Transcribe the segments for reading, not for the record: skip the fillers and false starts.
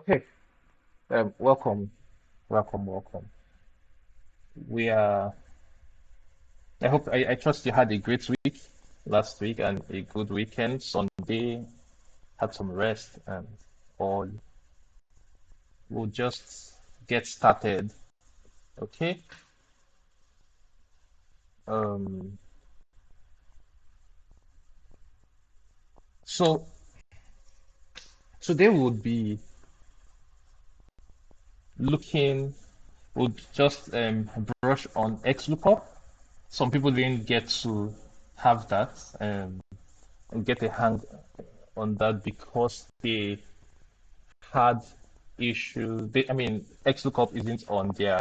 Okay, welcome, welcome. We are. I trust you had a great week last week and a good weekend. Sunday had some rest, and all. We'll just get started. Okay. Um. So today would be looking. We'll just brush on Xlookup. Some people didn't get to have that and get a hang on that because they had issue. Xlookup isn't on their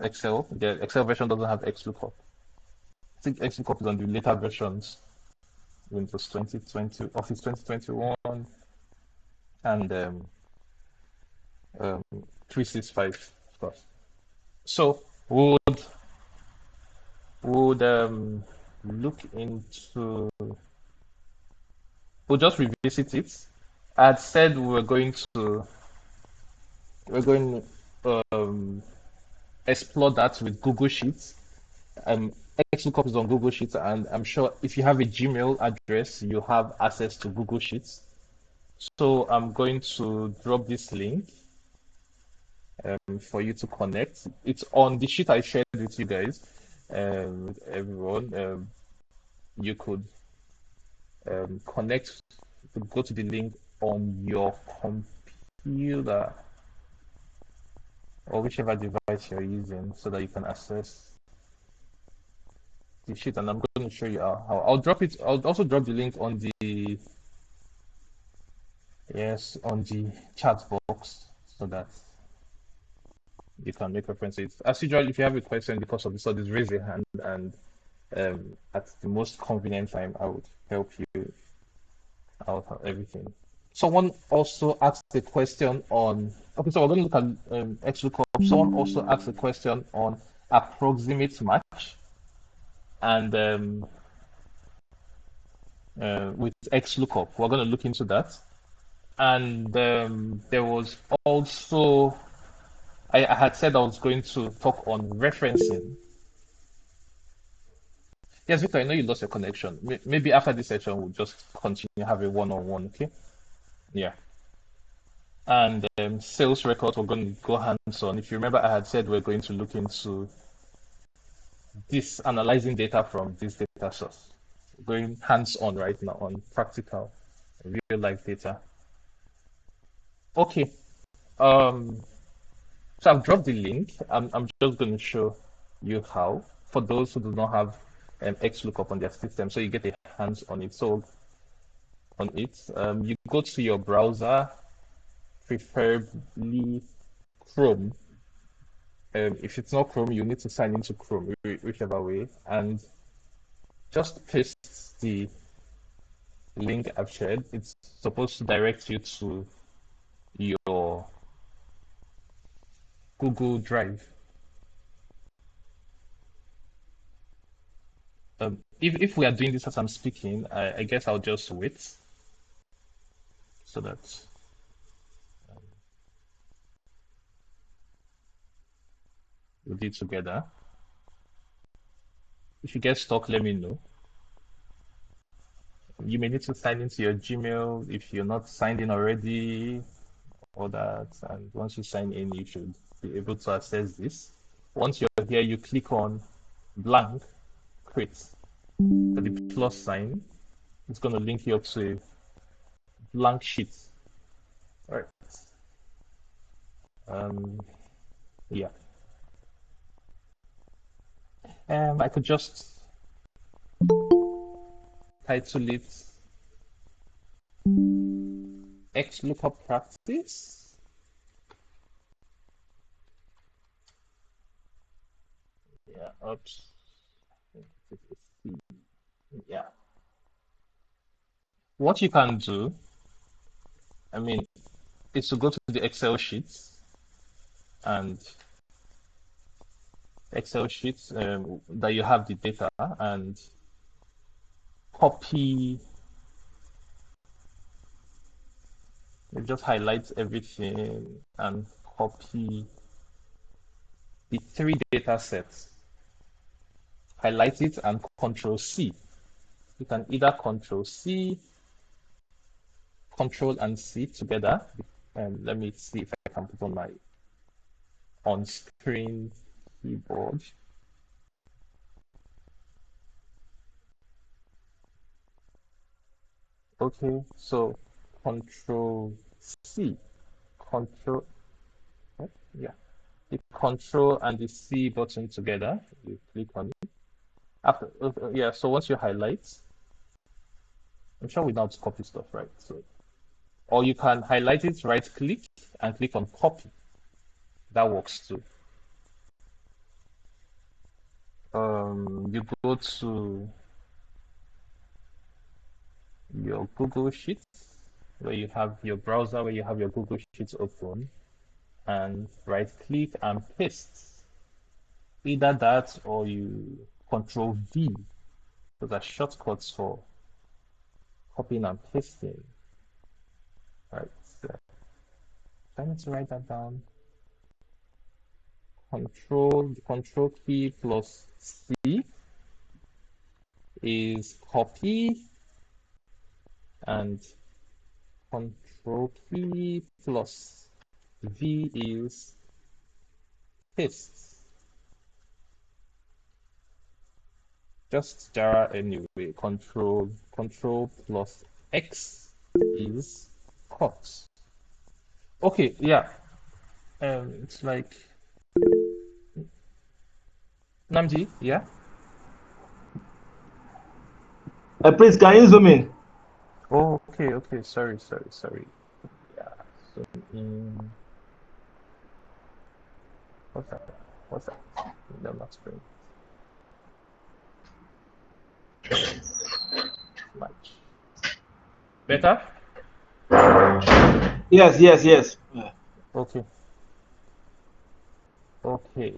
Excel. The Excel version doesn't have Xlookup. I think Xlookup is on the later versions, Windows 2020, Office 2021, and 365, of course. So would look into. We'll just revisit it. I had said we're going to explore that with Google Sheets. Um, Xlookup is on Google Sheets, and I'm sure if you have a Gmail address, you have access to Google Sheets. So I'm going to drop this link for you to connect. It's on the sheet I shared with you guys, with everyone. You could connect to go to the link on your computer or whichever device you're using so that you can access the sheet. And I'm going to show you how. I'll drop it. I'll also drop the link on the on the chat box so that you can make reference to it. As usual, if you have a question because of the studies, raise your hand, and at the most convenient time, I would help you out on everything. Someone also asked a question on. Okay, so we're going to look at XLOOKUP. Someone also asked a question on approximate match and with XLOOKUP. We're going to look into that. And there was also, I had said I was going to talk on referencing. Yes, Victor, I know you lost your connection. Maybe after this session, we'll just continue have a one-on-one, okay? Yeah. And sales records, we're going to go hands-on. If you remember, I had said we're going to look into this analyzing data from this data source. We're going hands-on right now on practical, real-life data. Okay. Um, so I've dropped the link. I'm just going to show you how for those who do not have Xlookup on their system, so you get a hands on it. So on it, you go to your browser, preferably Chrome. If it's not Chrome, you need to sign into Chrome, whichever way, and just paste the link I've shared. It's supposed to direct you to your Google Drive. If we are doing this as I'm speaking, I guess I'll just wait so that we'll do it together. If you get stuck, let me know. You may need to sign into your Gmail if you're not signed in already, or that. And once you sign in, you should be able to access this. Once you're here, you click on blank, create, the plus sign. It's going to link you up to a blank sheet. All right. Yeah. I could just title it Xlookup practice. Yeah. Oops. Yeah. What you can do, I mean, is to go to the Excel sheets and Excel sheets that you have the data and copy You just highlight everything and copy the three data sets. Highlight it and Control C. You can either Control C, Control and C together. And let me see if I can put on my on-screen keyboard. Okay, so Control C, Control, yeah, the Control and the C button together. You click on it. After, yeah, so once you highlight, I'm sure we know how to copy stuff, right? So, or you can highlight it, right click, and click on copy. That works too. You go to your Google Sheets, where you have your browser, where you have your Google Sheets open, and right click and paste. Either that or you Control V. Those are shortcuts for copying and pasting. Right. So I need to write that down. Control key plus C is copy, and Control key plus V is paste. Just Jara anyway. Control plus X is cut. Okay, yeah. It's like Namji, yeah. Please, can you zoom in? Oh, okay. Sorry. Yeah. So what's that? What's that? No, not screen. Much better. Yes. Yeah. Okay. Okay.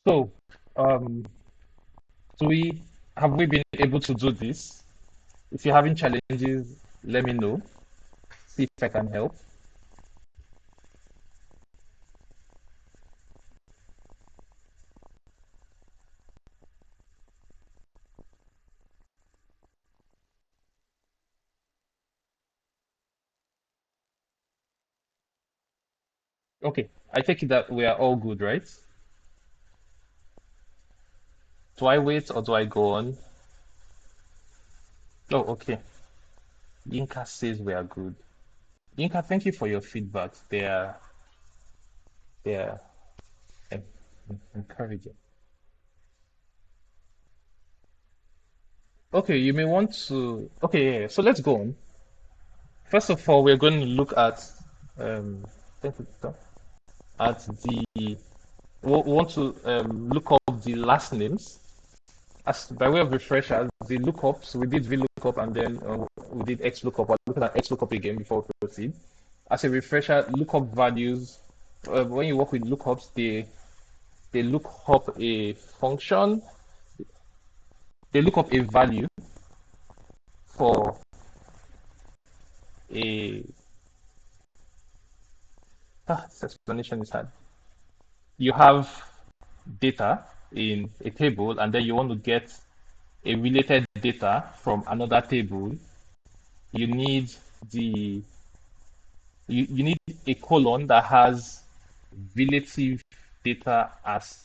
So, um, have we been able to do this? If you're having challenges, let me know. See if I can help. Okay, I take it that we are all good, right? Do I wait or do I go on? Oh, okay. Yinka says we are good. Yinka, thank you for your feedback. They are encouraging. Okay, you may want to. Okay, yeah. So let's go on. First of all, we're going to look at thank you, Victor, at the. We want to look up the last names. As by way of refresher, the lookups, we did VLOOKUP and then we did Xlookup. We're looking at Xlookup again before we proceed. As a refresher, lookup values, when you work with lookups, they look up a function, they look up a value for a, this explanation is hard. You have data in a table and then you want to get a related data from another table. You need the you need a column that has relative data as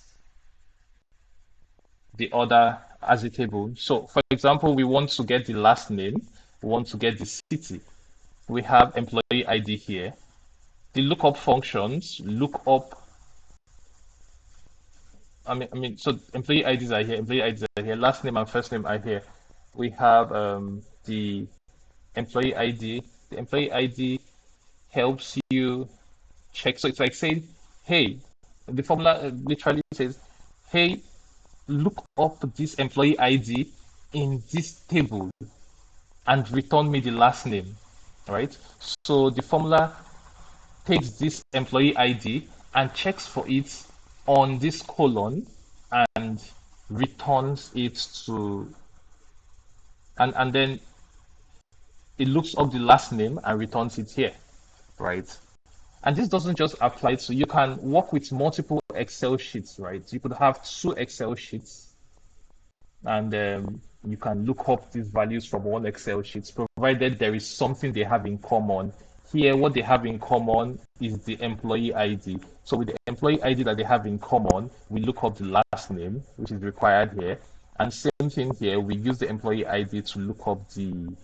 the other as a table. So for example, we want to get the last name, we want to get the city. We have employee ID here. The lookup functions look up. So employee IDs are here, employee IDs are here, last name and first name are here. We have the employee ID. The employee ID helps you check. So it's like saying, hey, the formula literally says, hey, look up this employee ID in this table and return me the last name, right? So the formula takes this employee ID and checks for it on this column and returns it to, and then it looks up the last name and returns it here, right? And this doesn't just apply to, you can work with multiple Excel sheets, right? You could have two Excel sheets, and you can look up these values from one Excel sheet, provided there is something they have in common. Here, what they have in common is the employee ID. So with the employee ID that they have in common, we look up the last name, which is required here. And same thing here, we use the employee ID to look up the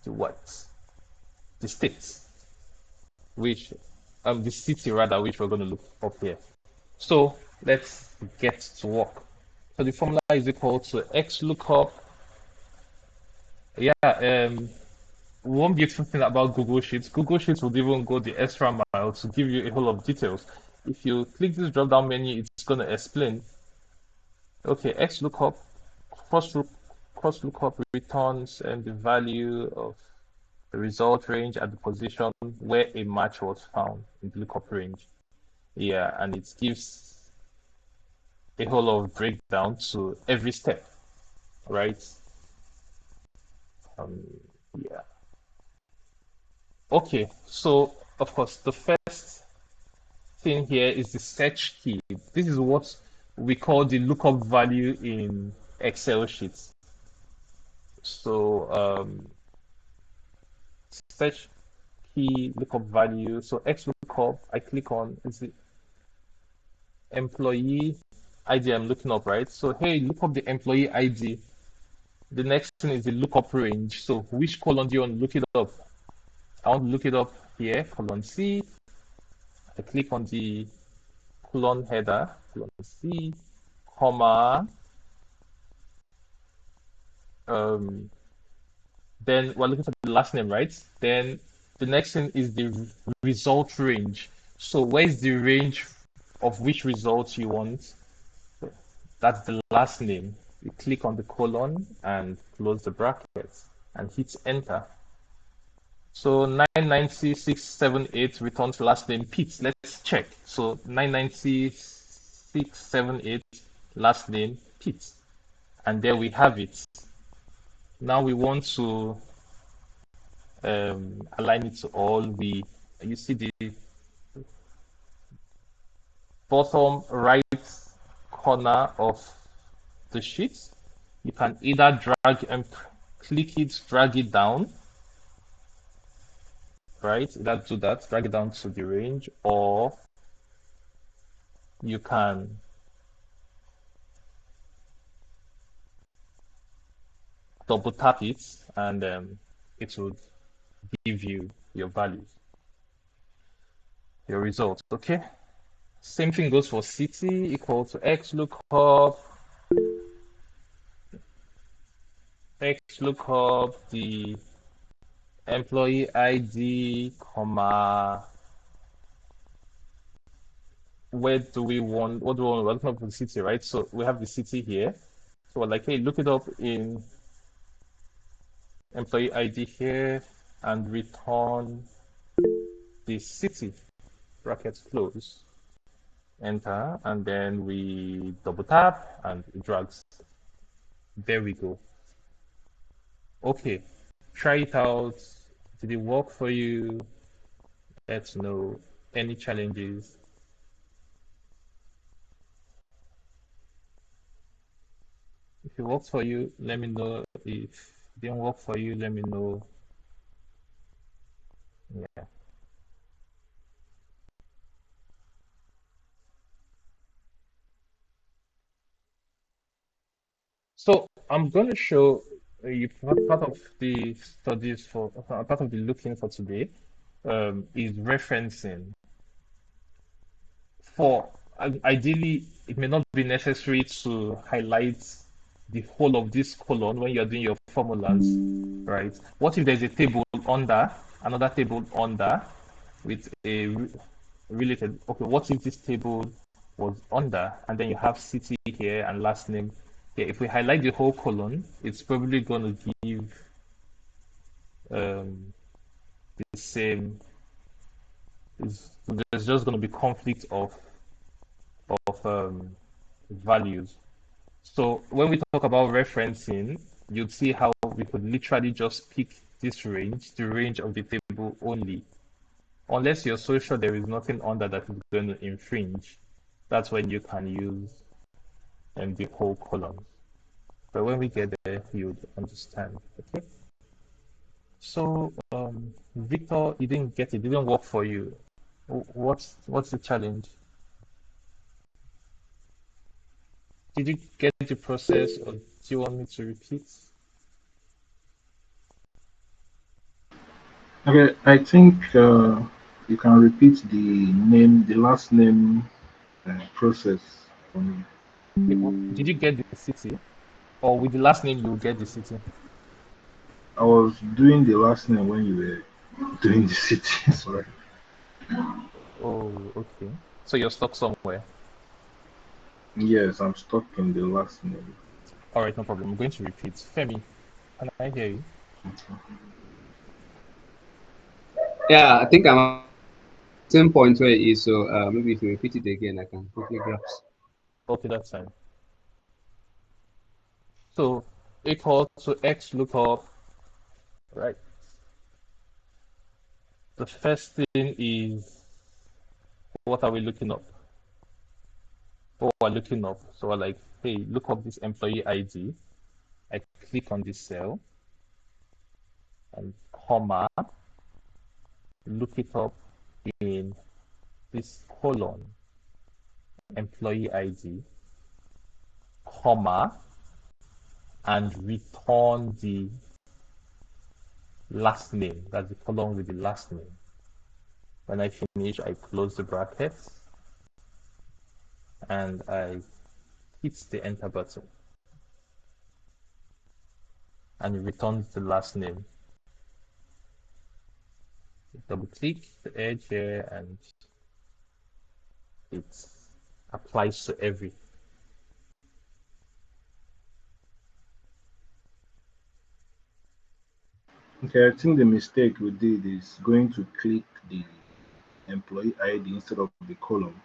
what? The state, which the city rather, which we're going to look up here. So let's get to work. So the formula is equal to Xlookup. Yeah, one beautiful thing about Google Sheets would even go the extra mile to give you a whole lot of details. If you click this drop down menu, it's going to explain. Okay, Xlookup, cross lookup returns and the value of the result range at the position where a match was found in the lookup range. Yeah, and it gives a whole lot of breakdown to every step, right? Um, yeah. Okay, so of course, the first thing here is the search key. This is what we call the lookup value in Excel sheets. So search key lookup value. So Xlookup, I click on is the employee ID I'm looking up, right? So hey, look up the employee ID. The next thing is the lookup range. So which column do you want to look it up? I want to look it up here, column C. I click on the column header, column C, comma. Then we're looking for the last name, right? Then the next thing is the result range. So where is the range of which results you want? That's the last name. You click on the colon and close the brackets and hit enter. So 99678 returns last name Pete. Let's check. So 99678 last name Pete. And there we have it. Now we want to align it to all. You see the bottom right corner of the sheet. You can either drag and click it, drag it down, right? Either do that, drag it down to the range, or you can double tap it and it will give you your values, your results. Okay. Same thing goes for city equal to Xlookup the employee ID, comma, where do we want, what do we want? We're looking up for the city, right? So we have the city here. So we're like, hey, look it up in employee ID here and return the city, brackets close, enter, and then we double tap and it drags. There we go. Okay, try it out. Did it work for you? Let's know. Any challenges? If it works for you, let me know. If it didn't work for you, let me know. Yeah. So I'm going to show you part of the studies for part of the looking for today is referencing. For ideally, it may not be necessary to highlight the whole of this column when you're doing your formulas, right? What if there's a table under, another table under with a related, okay, what if this table was under and then you have city here and last name here? If we highlight the whole column, it's probably going to give the same, there's just going to be conflict of values. So when we talk about referencing, you'd see how we could literally just pick this range, the range of the table only. Unless you're so sure there is nothing under that is going to infringe, that's when you can use the whole column. But when we get there, you'd understand. Okay. So, Victor, you didn't get it. It didn't work for you. What's the challenge? Did you get the process, or do you want me to repeat? Okay, I think you can repeat the last name process for me. Did you get the city, or with the last name you will get the city? I was doing the last name when you were doing the city. Sorry. Oh, okay. So you're stuck somewhere. Yes, I'm stuck in the last name. All right, no problem. I'm going to repeat. Femi, can I hear you? Yeah, I think I'm at the same point where it is. So maybe if you repeat it again, I can quickly grasp. Okay, that's fine. So equal to Xlookup, right? The first thing is, what are we looking up? What we're looking up. So we're like, hey, look up this employee ID. I click on this cell and comma, look it up in this column, employee ID, comma, and return the last name. That's the column with the last name. When I finish, I close the brackets and I hit the enter button, and it returns the last name. Double click the edge here and it applies to every. Okay, I think the mistake we did is going to click the employee ID instead of the column.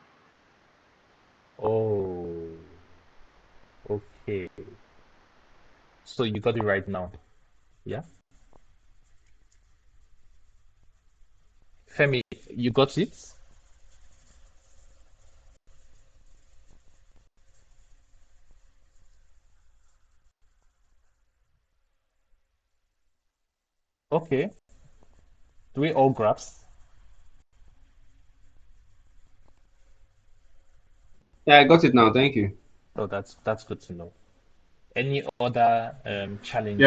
Oh, okay. So you got it right now. Yeah? Femi, you got it? Okay. Do we all grasp? Yeah, I got it now. Thank you. Oh, that's good to know. Any other Yeah,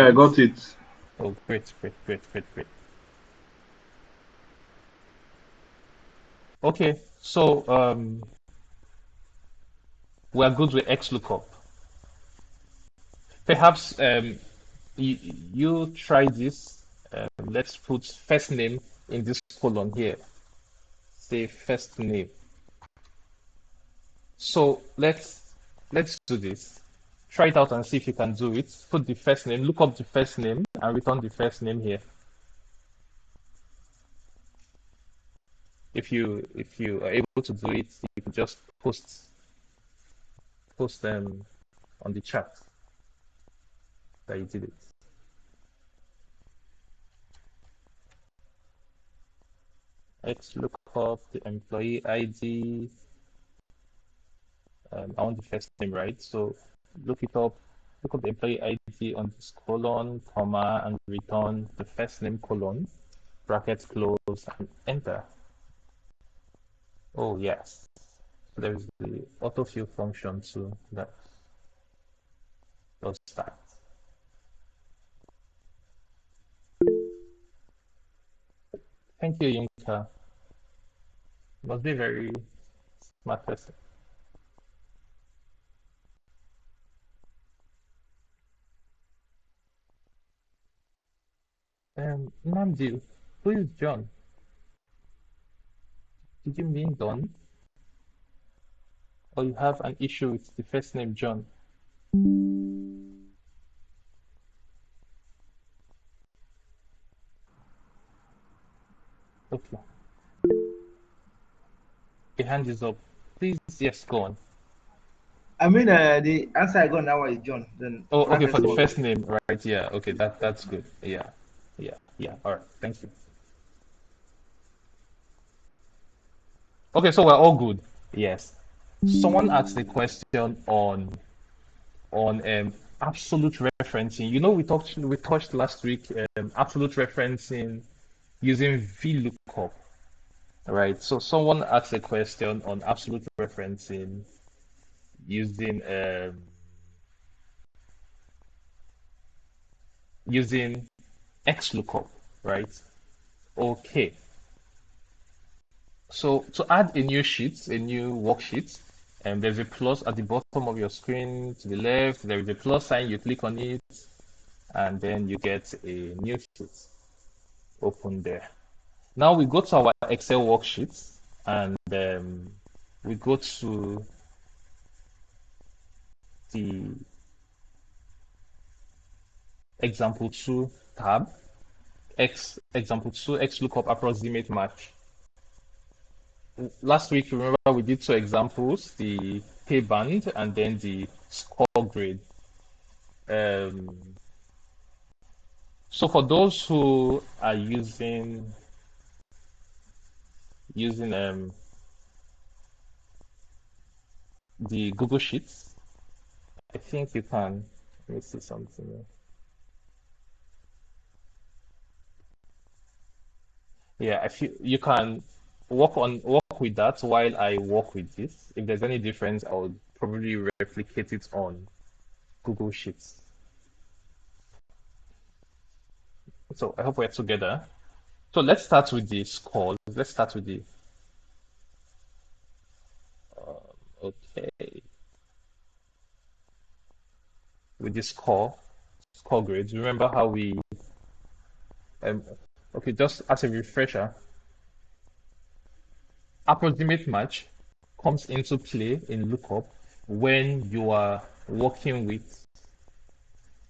I got challenges? it. Oh, great, great, great, great, great. Okay, so we're good with XLOOKUP. Perhaps you try this. Let's put first name in this column here. Say first name. So let's do this. Try it out and see if you can do it. Put the first name, look up the first name, and return the first name here. If you are able to do it, you can just post them on the chat that you did it. Let's look up the employee ID. I want the first name, right? So look it up, look up the employee ID on this colon, comma, and return the first name colon, brackets close, and enter. Oh, yes. So there's the autofill function too that does that. Thank you, Yinka. Must be a very smart person. Namdi, who is John? Did you mean Don? Or you have an issue with the first name John? Okay. Your hand is up. Please, yes, go on. I mean, the answer I got now is John. Then Oh, okay, for brackets the for first name, right? Yeah, okay, that's good. Yeah, yeah. All right, thank you. Okay, so we're all good. Yes. Someone asked a question on absolute referencing. You know, we touched last week absolute referencing using VLOOKUP, right? So someone asked a question on absolute referencing using Xlookup, right? Okay. So to add a new sheet, a new worksheet, and there's a plus at the bottom of your screen to the left. There is a plus sign. You click on it, and then you get a new sheet open there. Now we go to our Excel worksheets, and we go to the example 2 tab, example 2 X lookup approximate match. Last week, remember we did two examples, the pay band and then the score grade. So for those who are using the Google Sheets, I think you can. Let me see something here. Yeah, I feel you can work with that while I work with this. If there's any difference, I would probably replicate it on Google Sheets. So I hope we're together. So let's start with the scores. Let's start with the okay with the score grades. Remember how we um okay, just as a refresher, approximate match comes into play in lookup when you are working with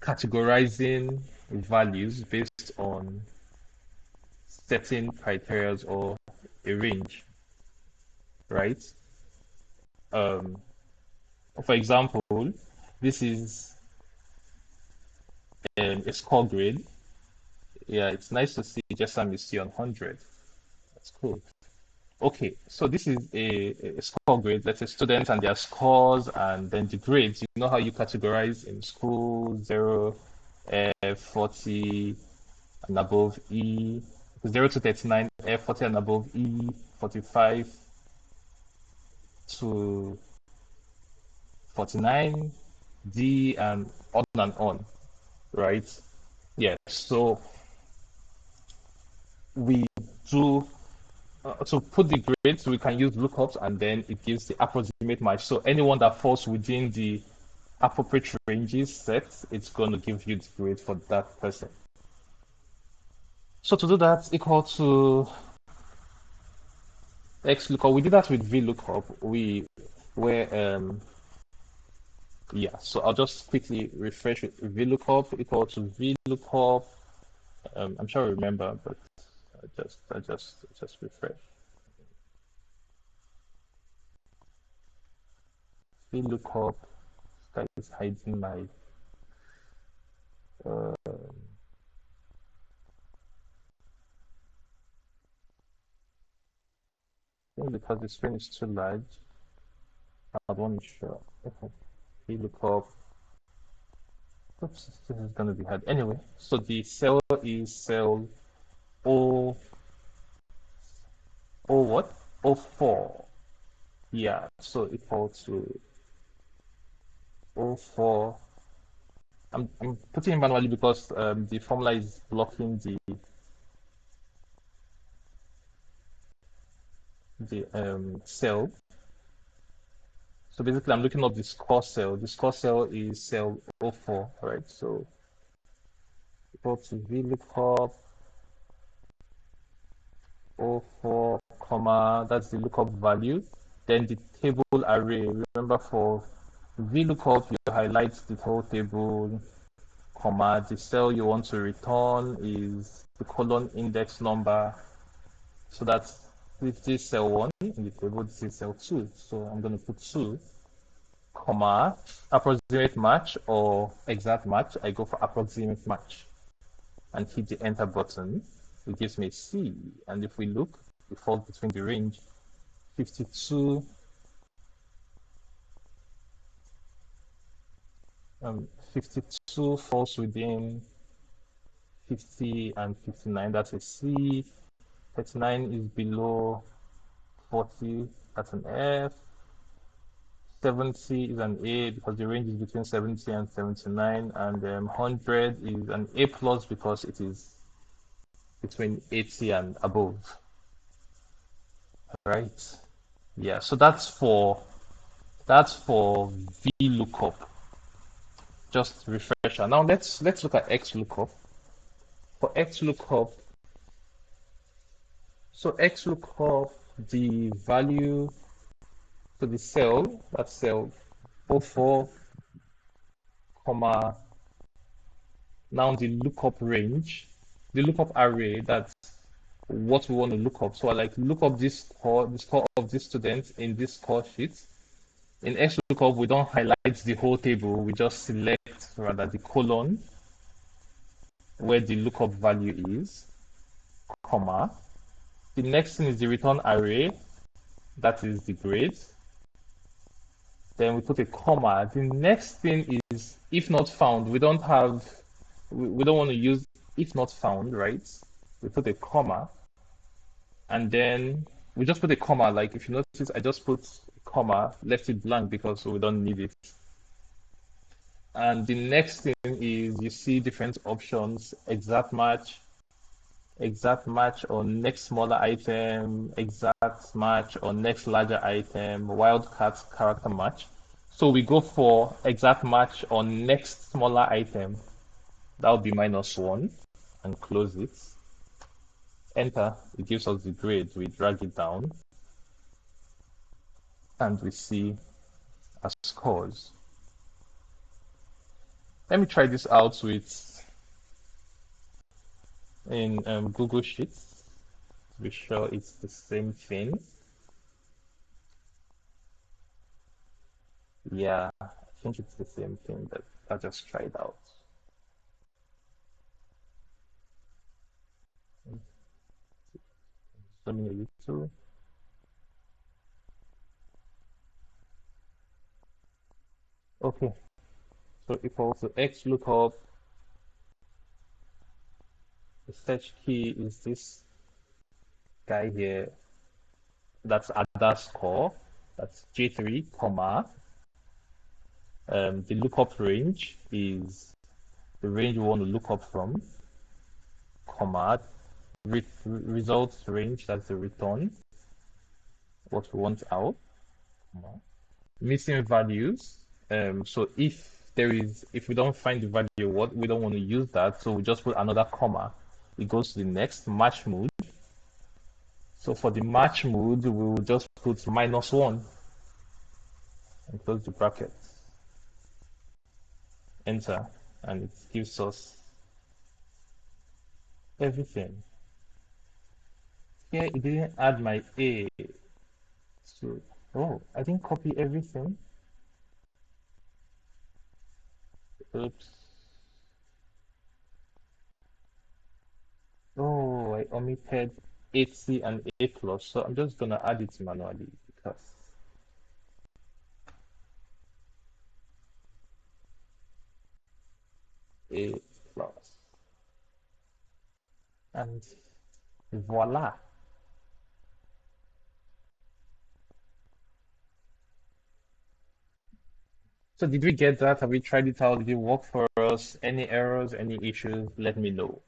categorizing values based on certain criteria or a range, right? Um, for example, this is a score grade. Yeah, it's nice to see Jesam is still on 100. That's cool. Okay, so this is a score grade. Let's say students and their scores, and then the grades. You know how you categorize in school, 0, 40 and above E, 0 to 39, 40 and above E, 45 to 49, D, and on, right? Yeah, so we do to put the grades, we can use lookups and then it gives the approximate match. So anyone that falls within the appropriate ranges set, it's going to give you the grade for that person. So to do that, equal to Xlookup. We did that with VLOOKUP. Yeah, so I'll just quickly refresh it. VLOOKUP equal to VLOOKUP. I'm sure I remember, but I just refresh. VLOOKUP. That is hiding my I think because the screen is too large, I want to show. Okay, VLOOKUP. Oops, this is going to be hard. Anyway, so the cell is cell O O what? O4. Yeah, so equal to O4. I'm putting it manually because the formula is blocking the cell. So basically, I'm looking up the score cell. The score cell is cell O4, right? So equal to VLOOKUP O4, comma, that's the lookup value. Then the table array. Remember for VLOOKUP, you highlight the whole table, comma, the cell you want to return is the colon index number. So this is cell 1 in the table, this is cell 2. So I'm going to put 2, comma, approximate match or exact match. I go for approximate match and hit the enter button. It gives me C. And if we look, it falls between the range 52 52 falls within 50 and 59. That's a C. 39 is below 40. That's an F. 70 is an A because the range is between 70 and 79, and 100 is an A plus because it is between 80 and above. Right? Yeah. So that's for VLOOKUP. Just refresher. Now let's look at Xlookup. For Xlookup, so Xlookup, the value to the cell, that cell 04, comma, now the lookup range, the lookup array, that's what we want to look up. So I like look up the score of this student in this score sheet. In Xlookup, we don't highlight the whole table, we just select rather the column where the lookup value is, comma. The next thing is the return array, that is the grade. Then we put a comma. The next thing is if not found. We don't want to use if not found, right? We put a comma, and then we just put a comma. Like if you notice, I just put a comma, left it blank because we don't need it. And the next thing is you see different options: exact match or next smaller item, exact match or next larger item, wildcat character match. So we go for exact match or next smaller item. That would be -1 and close it. Enter, it gives us the grade. We drag it down and we see our scores. Let me try this out in Google Sheets to be sure it's the same thing. Yeah, I think it's the same thing that I just tried out. Zooming a little. Okay, so equals to Xlookup. The search key is this guy here. That's Ada score. That's J3, comma. The lookup range is the range we want to look up from, comma. Results range, that's the return, what we want out, comma. Missing values. So if we don't find the value, we don't want to use that, so we just put another comma. It goes to the next match mode. So for the match mode, we will just put -1 and close the bracket. Enter, and it gives us everything. Here it didn't add my A. So, oh, I didn't copy everything. Oops. Oh, I omitted 8C and A plus, so I'm just gonna add it manually because A plus. And voila. So did we get that? Have we tried it out? Did it work for us? Any errors, any issues? Let me know.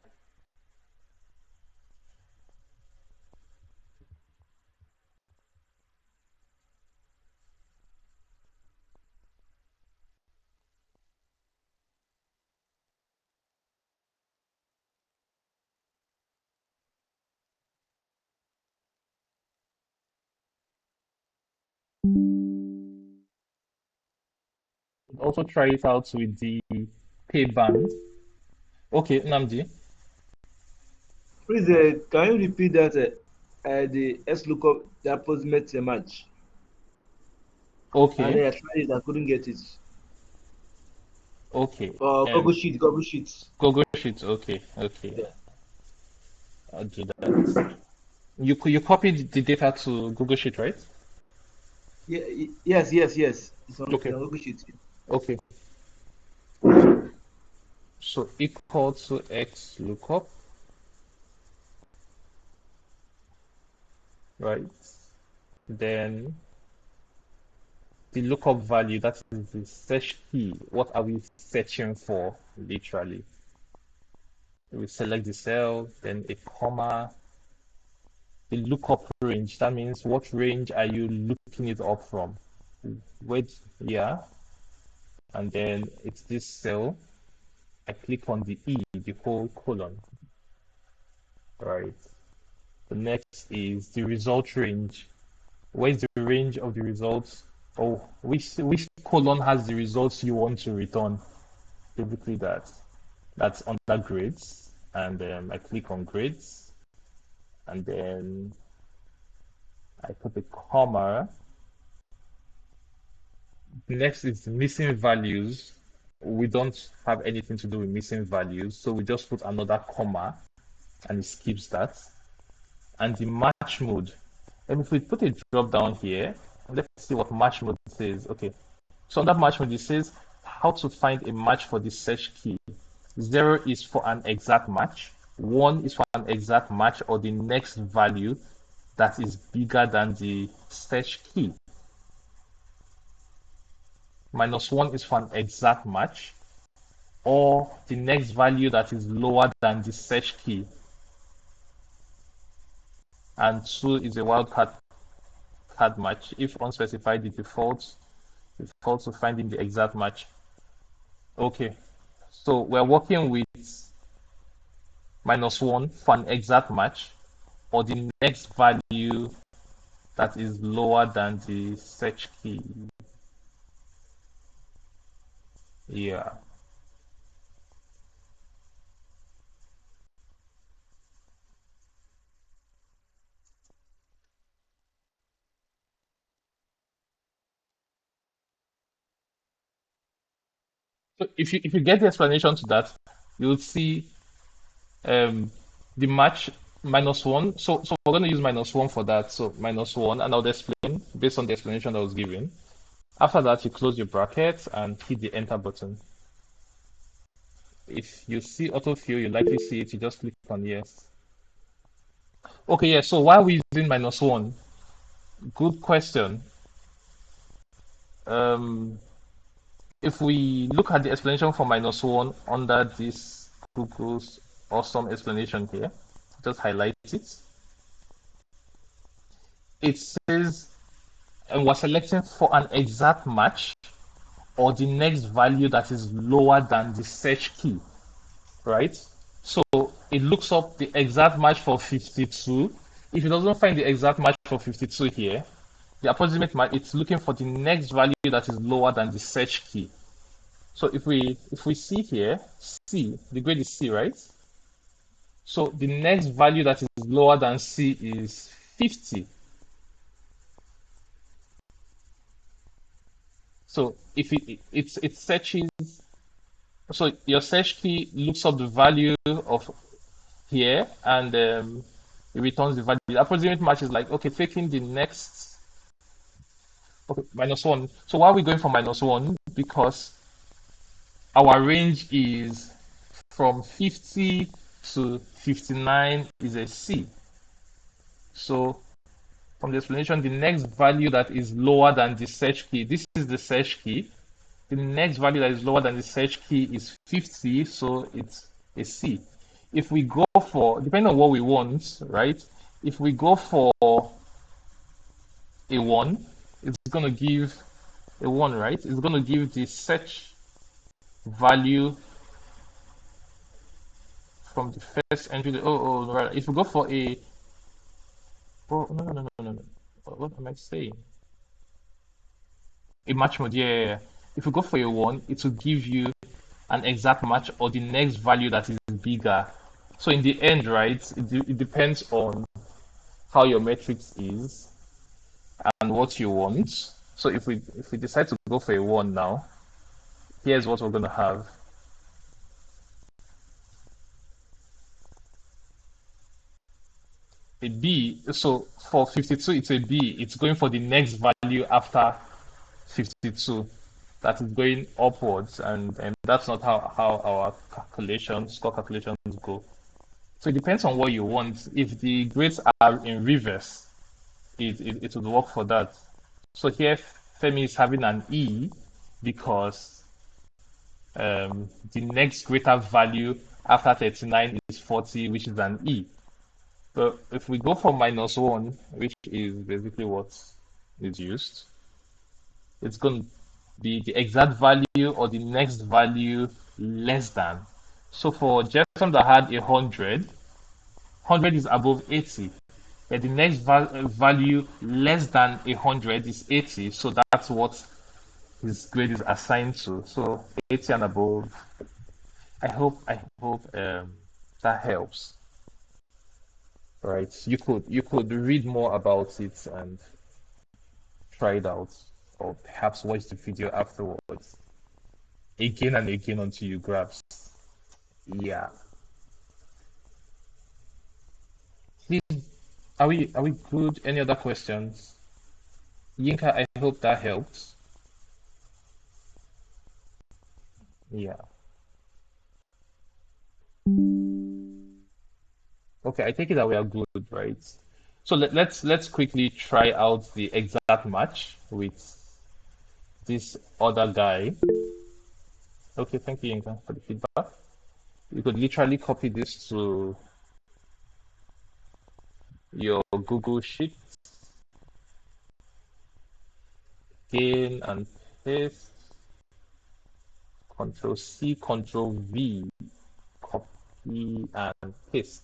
Also try it out with the pay band. Okay, Namdi. Please, can you repeat that? The Xlookup, the approximate match. and Okay. then I tried it, I couldn't get it. Okay. Google Sheet, Google Sheets. Google Sheets. Okay. Okay. Yeah. I'll do that. You copied the data to Google Sheet, right? Yeah. Yes. Yes. Yes. It's Okay. on Google Sheet. Okay. So equal to X lookup, right? Then the lookup value, that is the search key. What are we searching for, literally? We select the cell, then a comma, the lookup range. That means what range are you looking it up from? Wait, yeah. And then it's this cell. I click on the E, the whole colon, right? The next is the result range. Where's the range of the results? Oh, which column has the results you want to return? Typically that's under grades, and I click on grades, and then I put a comma. Next is missing values. We don't have anything to do with missing values, so we just put another comma, and it skips that. And the match mode. And if we put a drop down here, let's see what match mode says. Okay, so under match mode, it says how to find a match for the search key. 0 is for an exact match, 1 is for an exact match or the next value that is bigger than the search key. -1 is for an exact match or the next value that is lower than the search key. And 2 is a wildcard match. If unspecified, the default to finding the exact match. Okay, so we're working with -1 for an exact match or the next value that is lower than the search key. Yeah. So if you get the explanation to that, you'll see the match -1. So we're going to use -1 for that. So -1, and I'll explain based on the explanation that was given. After that, you close your bracket and hit the enter button. If you see autofill, you likely see it, you just click on yes. Okay, yeah, so why are we using -1? Good question. If we look at the explanation for -1 under this Google's awesome explanation here, just highlight it. It says, and we're selecting for an exact match or the next value that is lower than the search key, right? So it looks up the exact match for 52. If it doesn't find the exact match for 52 here, the approximate match, it's looking for the next value that is lower than the search key. So if we see here, C, the grade is C, right? So the next value that is lower than C is 50. So if it searches, so your search key looks up the value of here and it returns the value. The approximate match is like, okay, taking the next, okay, -1. So why are we going for -1? Because our range is from 50 to 59 is a C. So from the explanation, the next value that is lower than the search key, this is the search key. The next value that is lower than the search key is 50, so it's a C. If we go for, depending on what we want, right? If we go for a 1, it's going to give a 1, right? It's going to give the search value from the first entry. Oh, right. If we go for a, oh, no. What am I saying? A match mode, yeah. If you go for a 1, it will give you an exact match or the next value that is bigger. So in the end, right, it depends on how your matrix is and what you want. So if we decide to go for a 1 now, here's what we're going to have. A B. So for 52, it's a B. It's going for the next value after 52. That is going upwards, and that's not how our score calculations go. So it depends on what you want. If the grades are in reverse, it would work for that. So here Femi is having an E because the next greater value after 39 is 40, which is an E. But if we go for -1, which is basically what is used, it's going to be the exact value or the next value less than. So for Jesam that had 100, 100 is above 80. And the next value less than 100 is 80. So that's what his grade is assigned to. So 80 and above. I hope that helps. Right? You could read more about it and try it out, or perhaps watch the video afterwards again and again until you grasp. Yeah. Please, are we good? Any other questions? Yinka, I hope that helps. Yeah. Okay, I take it that we are good, right? So let's quickly try out the exact match with this other guy. Okay, thank you, Yinka, for the feedback. You could literally copy this to your Google Sheet, gain and paste, Control C, Control V, copy and paste.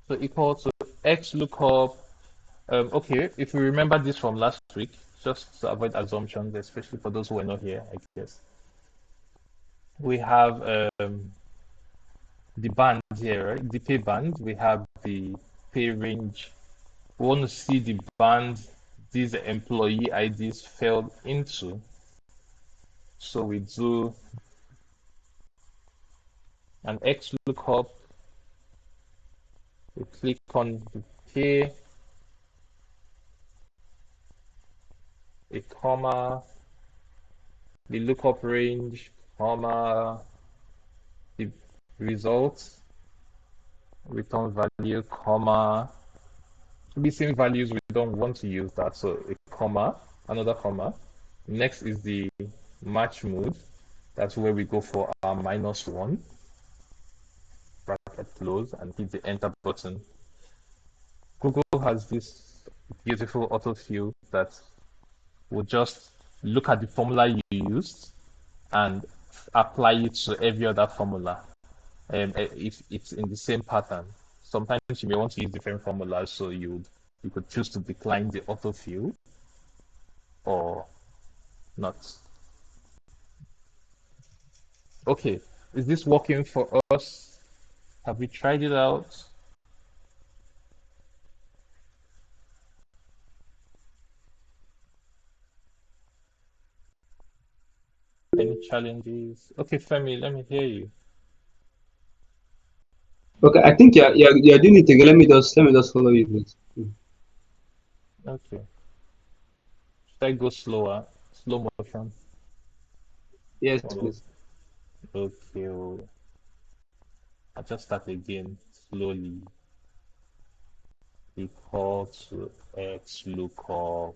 So equal to Xlookup. Okay, if we remember this from last week, just to avoid assumptions, especially for those who are not here, I guess. We have the band here, right? The pay band. We have the pay range. We want to see the band these employee IDs fell into. So we do an Xlookup. We click on the pay, a comma, the lookup range, comma, the results, return value, comma. Missing values, we don't want to use that, so a comma, another comma. Next is the match mode. That's where we go for our -1, bracket close, and hit the enter button. Google has this beautiful autofill that will just look at the formula you used and apply it to every other formula. If it's in the same pattern, sometimes you may want to use different formulas, so you could choose to decline the autofill or not. Okay, is this working for us? Have we tried it out? Any challenges? Okay, Femi, let me hear you. Okay, I think you're doing it again. Let me just follow you, please. Okay. Should I go slower? Slow motion. Yes, Oh, please. okay. I'll just start again slowly. Equal to Xlookup,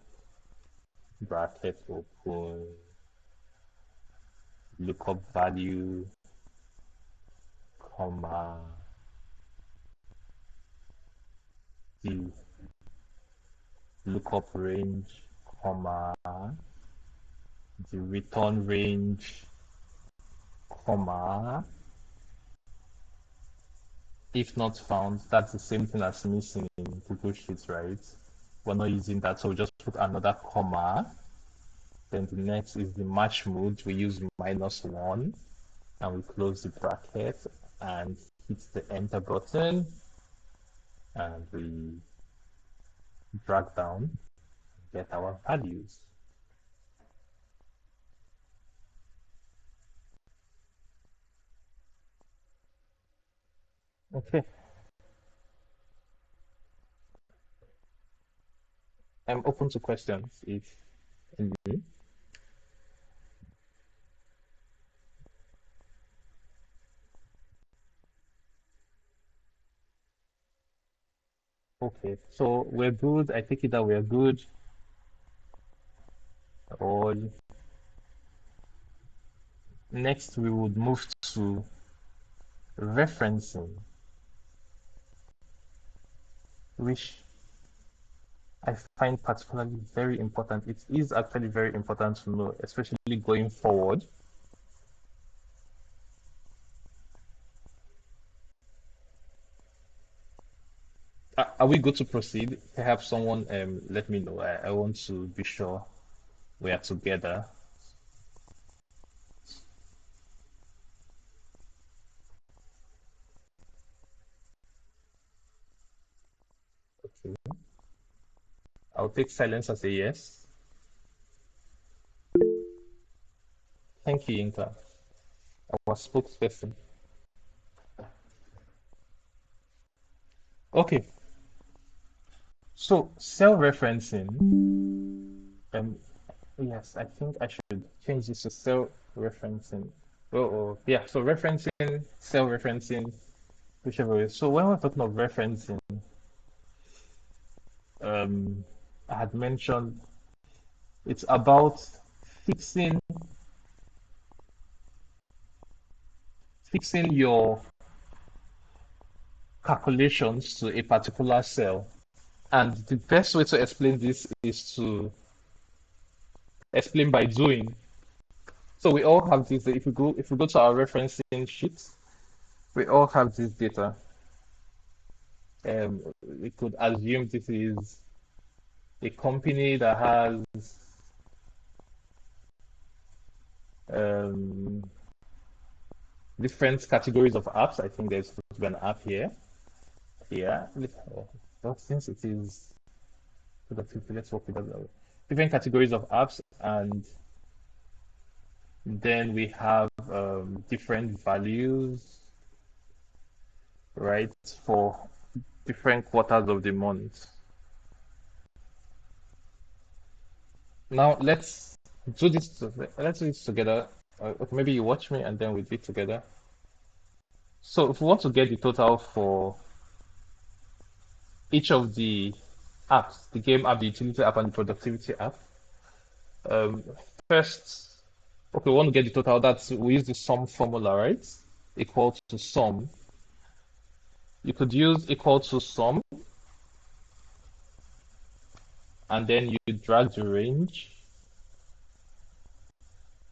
bracket open, lookup value, comma, the lookup range, comma, the return range, comma. If not found, that's the same thing as missing in Google Sheets, right? We're not using that, so we just put another comma. Then the next is the match mode. We use -1 and we close the bracket and hit the enter button and we drag down. get our values. Okay. I'm open to questions if any. Okay, so we're good. I take it that we're good. Or next we would move to referencing, which I find particularly very important. It is actually very important to know, especially going forward. Are we good to proceed? Perhaps someone let me know. I want to be sure we are together. Okay. I'll take silence as a yes. Thank you, Inka, our spokesperson. Okay, so cell referencing. Um, yes, I think I should change this to cell referencing. Oh, yeah. So referencing, cell referencing, whichever way. So when we're talking of referencing, I had mentioned it's about fixing fixing your calculations to a particular cell. And the best way to explain this is to explain by doing. So we all have this. If we go to our referencing sheets, we all have this data. We could assume this is a company that has um, different categories of apps. I think there's supposed to be an app here. Yeah. Well, since it is productivity, let's work with that. Different categories of apps, and then we have different values, right, for different quarters of the month. Now let's do this. Let's do this together. Okay, maybe you watch me and then we do it together. So if we want to get the total for each of the apps, the game app, the utility app, and the productivity app, um, first, okay, we want to get the total. We use the sum formula, right? Equal to sum. You could use equal to sum, and then you drag the range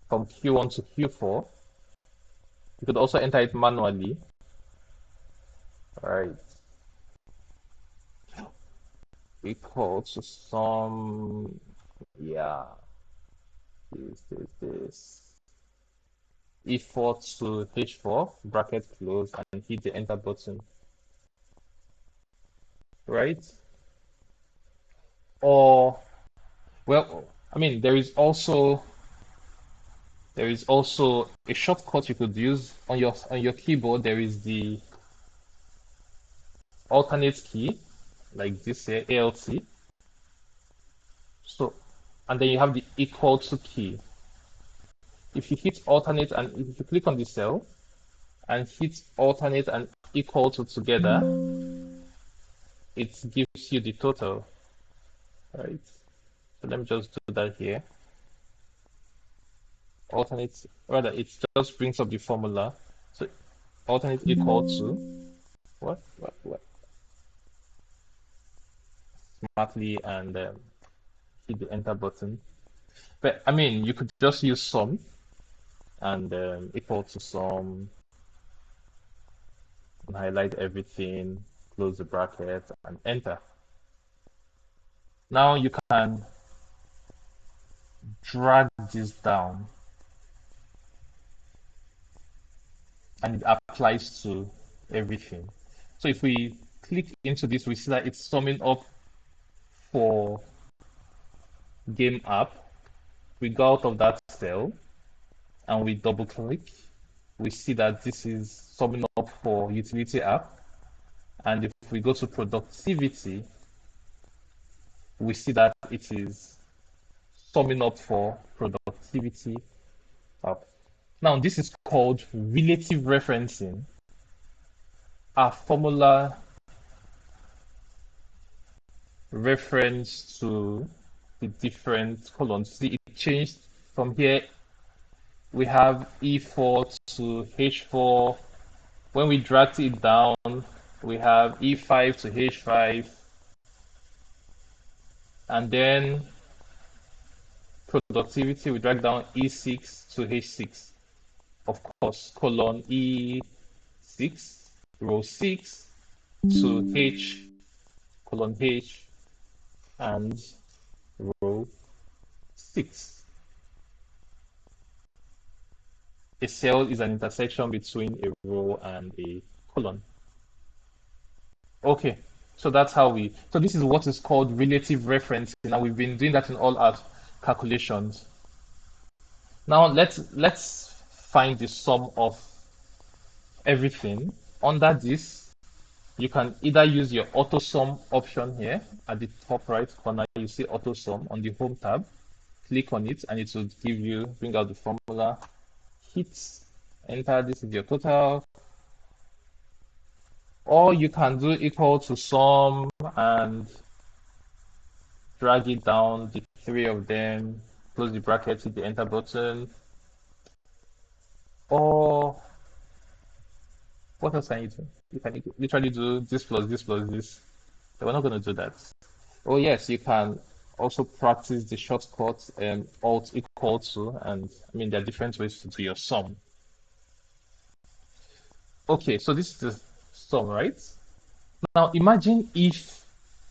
from Q1 to Q4. You could also enter it manually. All right. Equal to sum. Yeah. This. E4 to H4, bracket close, and hit the enter button. Right? Or, well, I mean, there is also a shortcut you could use on your keyboard. There is the alternate key, like this here, ALT. So, and then you have the equal to key. If you hit alternate and if you click on the cell and hit alternate and equal to together, it gives you the total. Right? So let me just do that here. Alternate, rather, it just brings up the formula. So alternate equal to what? Smartly, and hit the enter button. But I mean, you could just use sum and equal to sum and highlight everything, close the bracket, and enter. Now you can drag this down and it applies to everything. So if we click into this, we see that it's summing up for game app, we go out of that cell and we double click, we see that this is summing up for utility app. And if we go to productivity, we see that it is summing up for productivity app. Now, this is called relative referencing. Our formula reference to the different columns. See, it changed from here. We have E4 to H4. When we dragged it down, we have E5 to H5. And then productivity, we drag down E6 to H6. Of course, colon E6, row 6 to H, colon H, and row 6. A cell is an intersection between a row and a column. Okay, so that's how so this is what is called relative referencing. Now we've been doing that in all our calculations. Now let's find the sum of everything. Under this, you can either use your auto sum option here at the top right corner. You see auto sum on the home tab. Click on it and it will bring out the formula. Hit enter, this is your total. Or you can do equal to sum and drag it down, the three of them, close the bracket, hit the enter button. Or what else can you do? You can literally do this plus this plus this. But we're not going to do that. Oh yes, you can also practice the shortcut alt equal to, and I mean there are different ways to do your sum. Okay, so this is the sum, right? Now imagine if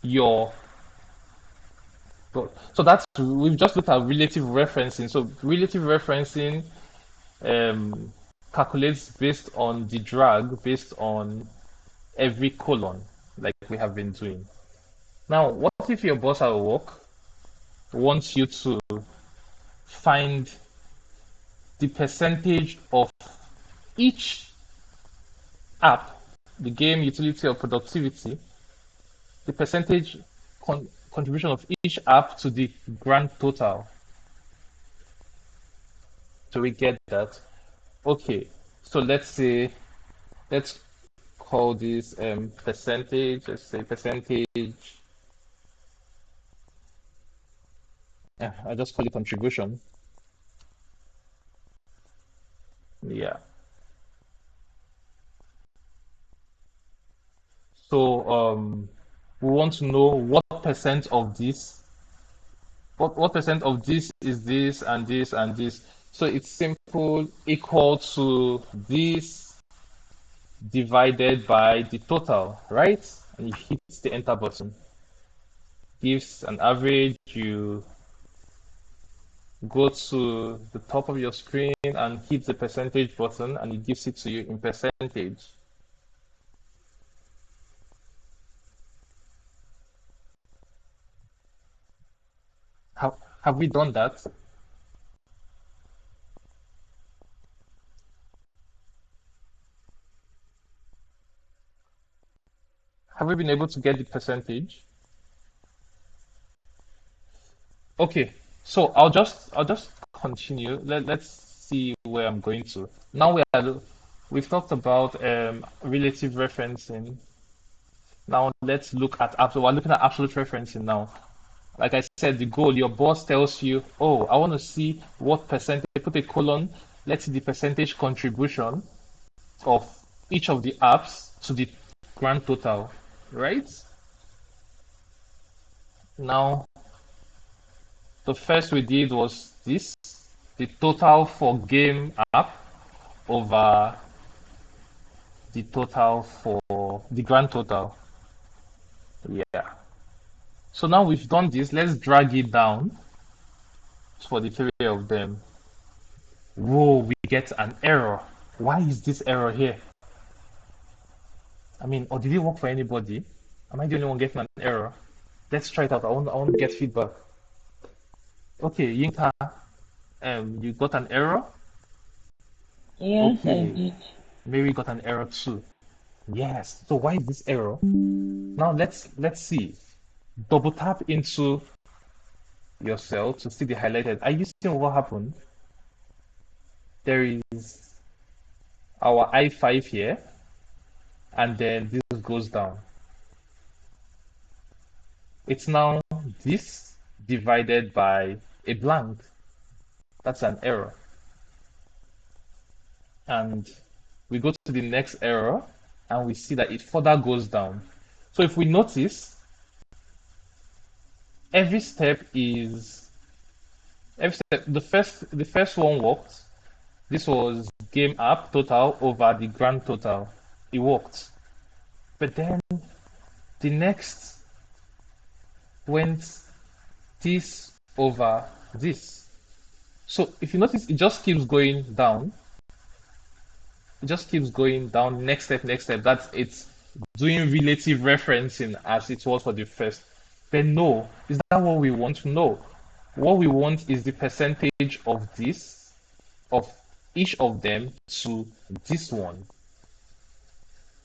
your so that's we've just looked at relative referencing. So relative referencing calculates based on the drag, based on every column, like we have been doing. Now, what if your boss at work wants you to find the percentage of each app, the game, utility, or productivity, the percentage contribution of each app to the grand total? So we get that. Okay, so let's call this percentage. Let's say percentage. I just call it contribution. Yeah. So we want to know what percent of this, what percent of this is this and this and this. So it's simple, equal to this divided by the total, right? And you hit the enter button. Gives an average. You go to the top of your screen and hit the percentage button, and it gives it to you in percentage. Have we done that? Have we been able to get the percentage? Okay, so I'll just continue. Let's see where I'm going to. Now we've talked about relative referencing. Now let's look at absolute. We're looking at absolute referencing now. Like I said, the goal, your boss tells you, oh, I want to see what percentage, put a colon, let's see the percentage contribution of each of the apps to the grand total, right? Now, the first we did was this, the total for game app over the total for the grand total. Yeah. So now we've done this, let's drag it down for the three of them. Whoa, we get an error. Why is this error here? I mean, or did it work for anybody? Am I the only one getting an error? Let's try it out. I want to get feedback. Okay, Yinka, you got an error? Yes, I Okay, did. Mary got an error too. Yes. So why is this error? Now let's see. Double tap into your cell to see the highlighted. Are you seeing what happened? There is our I5 here, and then this goes down. It's now this divided by a blank. That's an error. And we go to the next error, and we see that it further goes down. So if we notice, every step is every step. The first one worked. This was game app total over the grand total. It worked. But then the next went this over this. So if you notice, it just keeps going down. It just keeps going down. Next step, next step. That's it's doing relative referencing as it was for the first. But no, is that what we want to know? What we want is the percentage of this, of each of them to this one.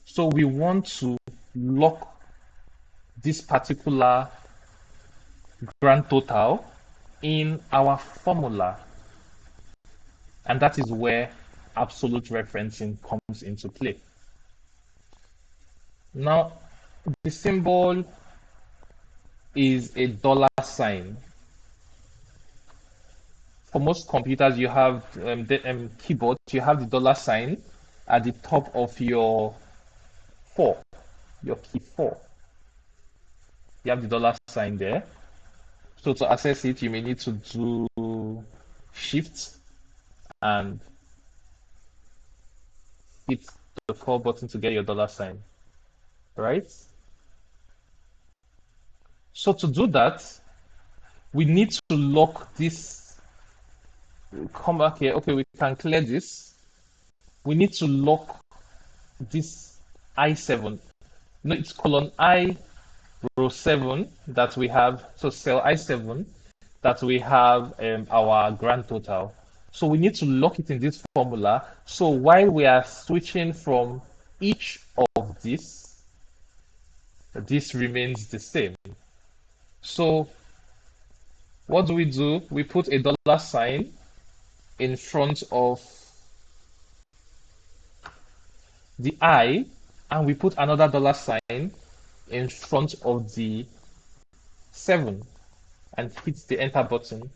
So we want to lock this particular grand total in our formula. And that is where absolute referencing comes into play. Now, the symbol is a dollar sign. For most computers, you have the keyboard, you have the dollar sign at the top of your 4, your key 4. You have the dollar sign there. So to access it, you may need to do Shift and hit the 4 button to get your dollar sign, right? So to do that, we need to lock this. Come back here. Okay, we can clear this. We need to lock this I7. No, it's column I row 7 that we have. So cell I7 that we have our grand total. So we need to lock it in this formula. So while we are switching from each of this remains the same. So what do? We put a dollar sign in front of the I, and we put another dollar sign in front of the 7 and hit the enter button.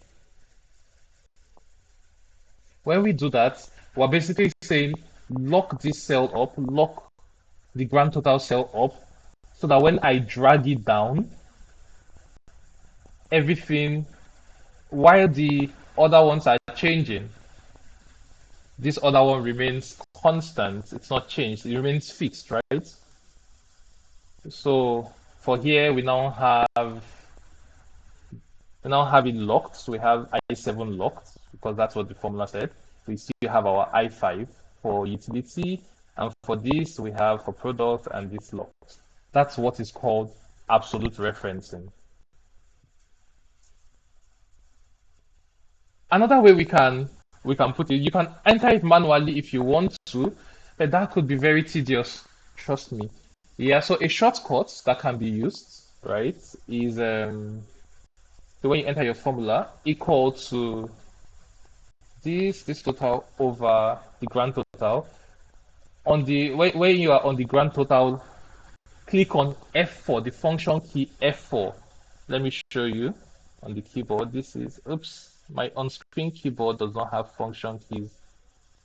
When we do that, we're basically saying lock this cell up, lock the grand total cell up, so that when I drag it down, everything, while the other ones are changing, this other one remains constant. It's not changed. It remains fixed, right? So for here, we now have it locked. So we have I7 locked because that's what the formula said. We still have our I5 for utility, and for this we have for product and this locked. That's what is called absolute referencing. Another way we can put it, you can enter it manually if you want to, but that could be very tedious. Trust me. Yeah. So a shortcut that can be used, right, is so when you enter your formula equal to this total over the grand total. On the when you are on the grand total, click on F4, the function key F4. Let me show you on the keyboard. This is, oops, my on-screen keyboard does not have function keys.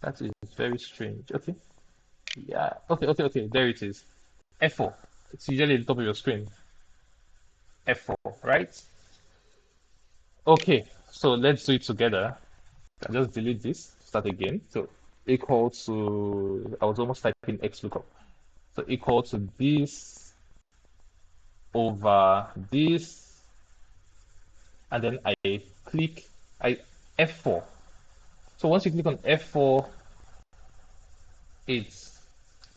That is very strange. Okay. Yeah. Okay. There it is. F4. It's usually at the top of your screen. F4, right? Okay. So let's do it together. I'll just delete this. Start again. So equal to, I was almost typing Xlookup. So equal to this over this, and then I click F4. So once you click on F4, it's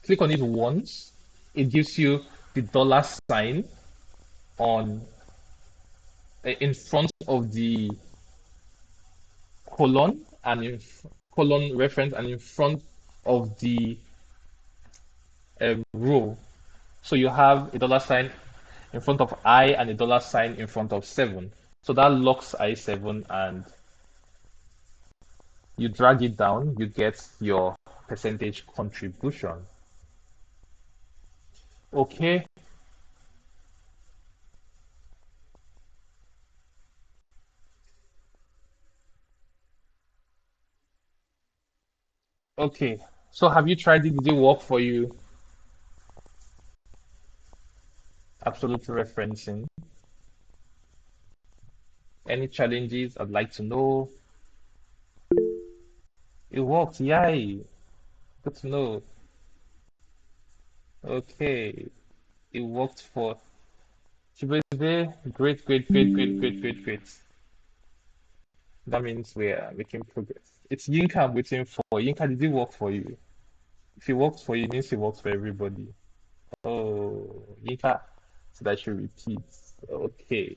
click on it once, it gives you the dollar sign on in front of the colon and colon reference and in front of the row. So you have a dollar sign in front of I and a dollar sign in front of 7. So that locks I7 and you drag it down, you get your percentage contribution. Okay. Okay. So have you tried it? Did it work for you? Absolute referencing. Any challenges? I'd like to know. It worked. Yay. Good to know. Okay. It worked for Chibeze. Great, great, great, great, great, great, great. That means we're making progress. It's Yinka I'm waiting for. Yinka, did it work for you? If it works for you, it means it works for everybody. Oh, Yinka, so that should repeat. Okay.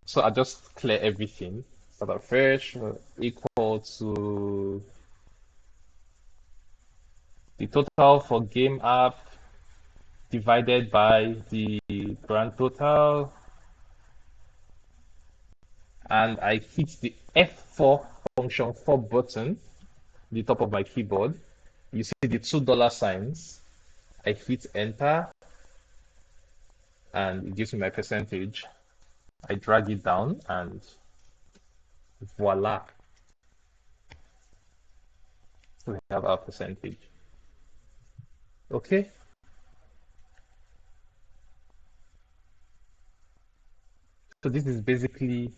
So I just clear everything. Start afresh, equal to the total for game app divided by the grand total, and I hit the F4 function 4 button, the top of my keyboard. You see the $2 signs. I hit enter and it gives me my percentage. I drag it down and voila, we have our percentage. Okay. So this is basically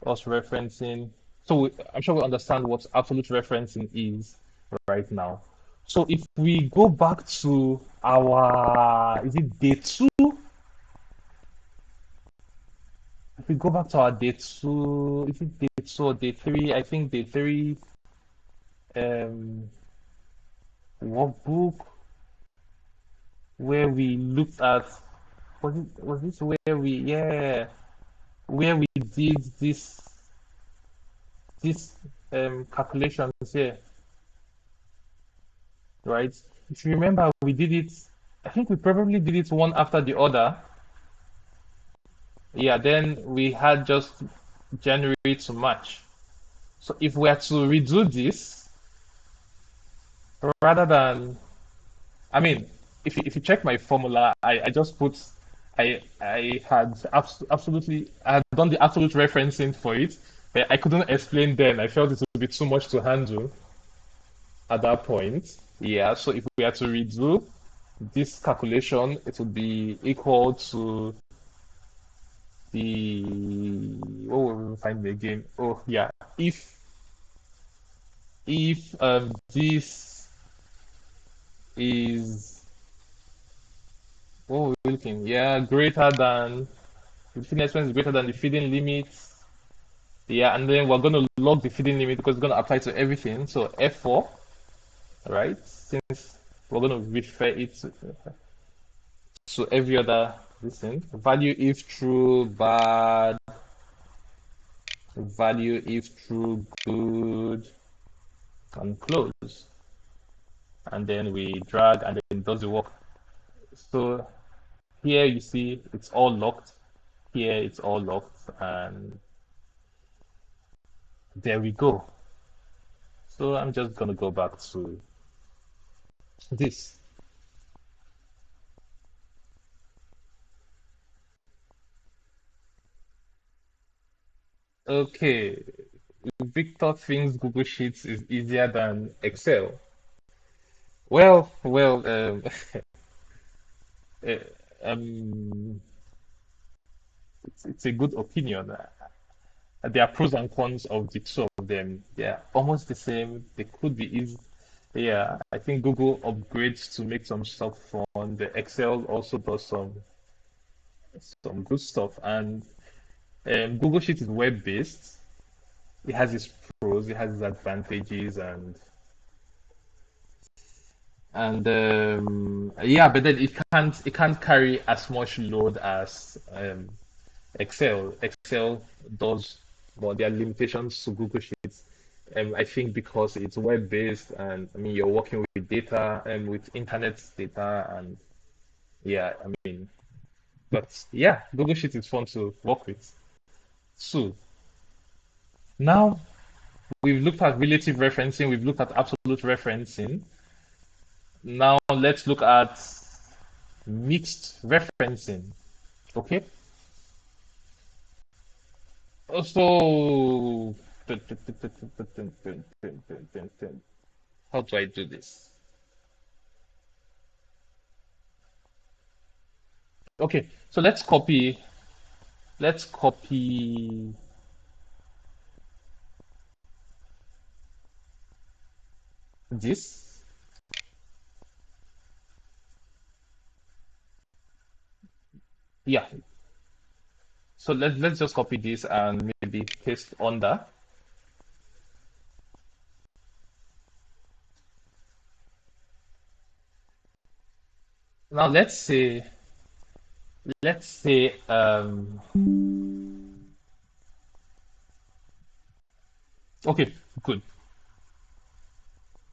us referencing. So I'm sure we understand what absolute referencing is right now. So if we go back to our, is it day 2? If we go back to our day 2, is it day 2 or day 3? I think day 3 workbook where we looked at, was this where we did this calculations here, right? If you remember, we did it, I think we probably did it one after the other. Yeah, then we had just January to March. So if we are to redo this, rather than, I mean, if you check my formula, I just put, I had absolutely, I had done the absolute referencing for it, but I couldn't explain then. I felt it would be too much to handle at that point. Yeah, so if we are to redo this calculation, it would be equal to the, what will we find again? Oh yeah, if this is, what were we looking? Yeah, greater than, the feeding expense is greater than the feeding limit. Yeah, and then we're going to log the feeding limit because it's going to apply to everything. So F4, right? Since we're going to refer it to every other thing. Value if true, bad. Value if true, good, and close. And then we drag and then it does the work. So here you see it's all locked. Here it's all locked, and there we go. So I'm just gonna go back to this. Okay, Victor thinks Google Sheets is easier than Excel. Well, uh, um, it's a good opinion. There are pros and cons of the two of them. They're almost the same. They could be easy. Yeah, I think Google upgrades to make some stuff fun. The Excel also does some good stuff, and Google Sheet is web-based. It has its pros, it has its advantages, and yeah, but then it can't carry as much load as Excel does, but there are limitations to Google Sheets. I think because it's web-based, and I mean you're working with data and with internet data, and yeah, I mean, but yeah, Google Sheets is fun to work with. So now we've looked at relative referencing, we've looked at absolute referencing. Now let's look at mixed referencing. Okay. So how do I do this? Okay, so let's copy this. Yeah. So let's just copy this and maybe paste under. Now let's say okay, good.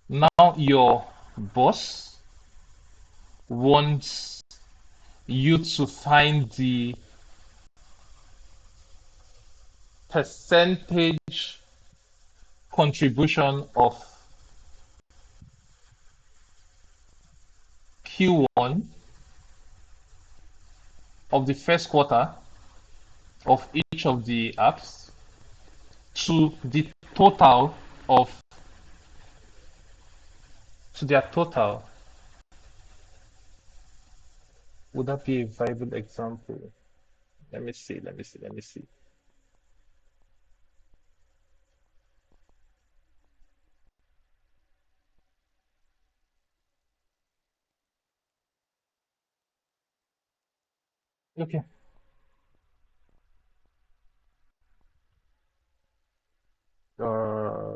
Now your boss wants you to find the percentage contribution of Q1 of the first quarter of each of the apps to the total of to their total. Would that be a viable example? Let me see. Okay. Uh,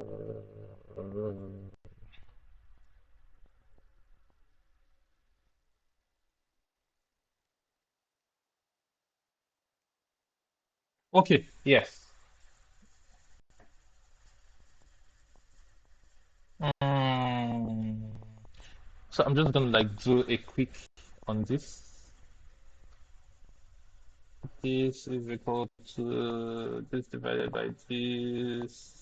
okay, yes. Mm, so I'm just gonna like do a quick on this. This is equal to this divided by this.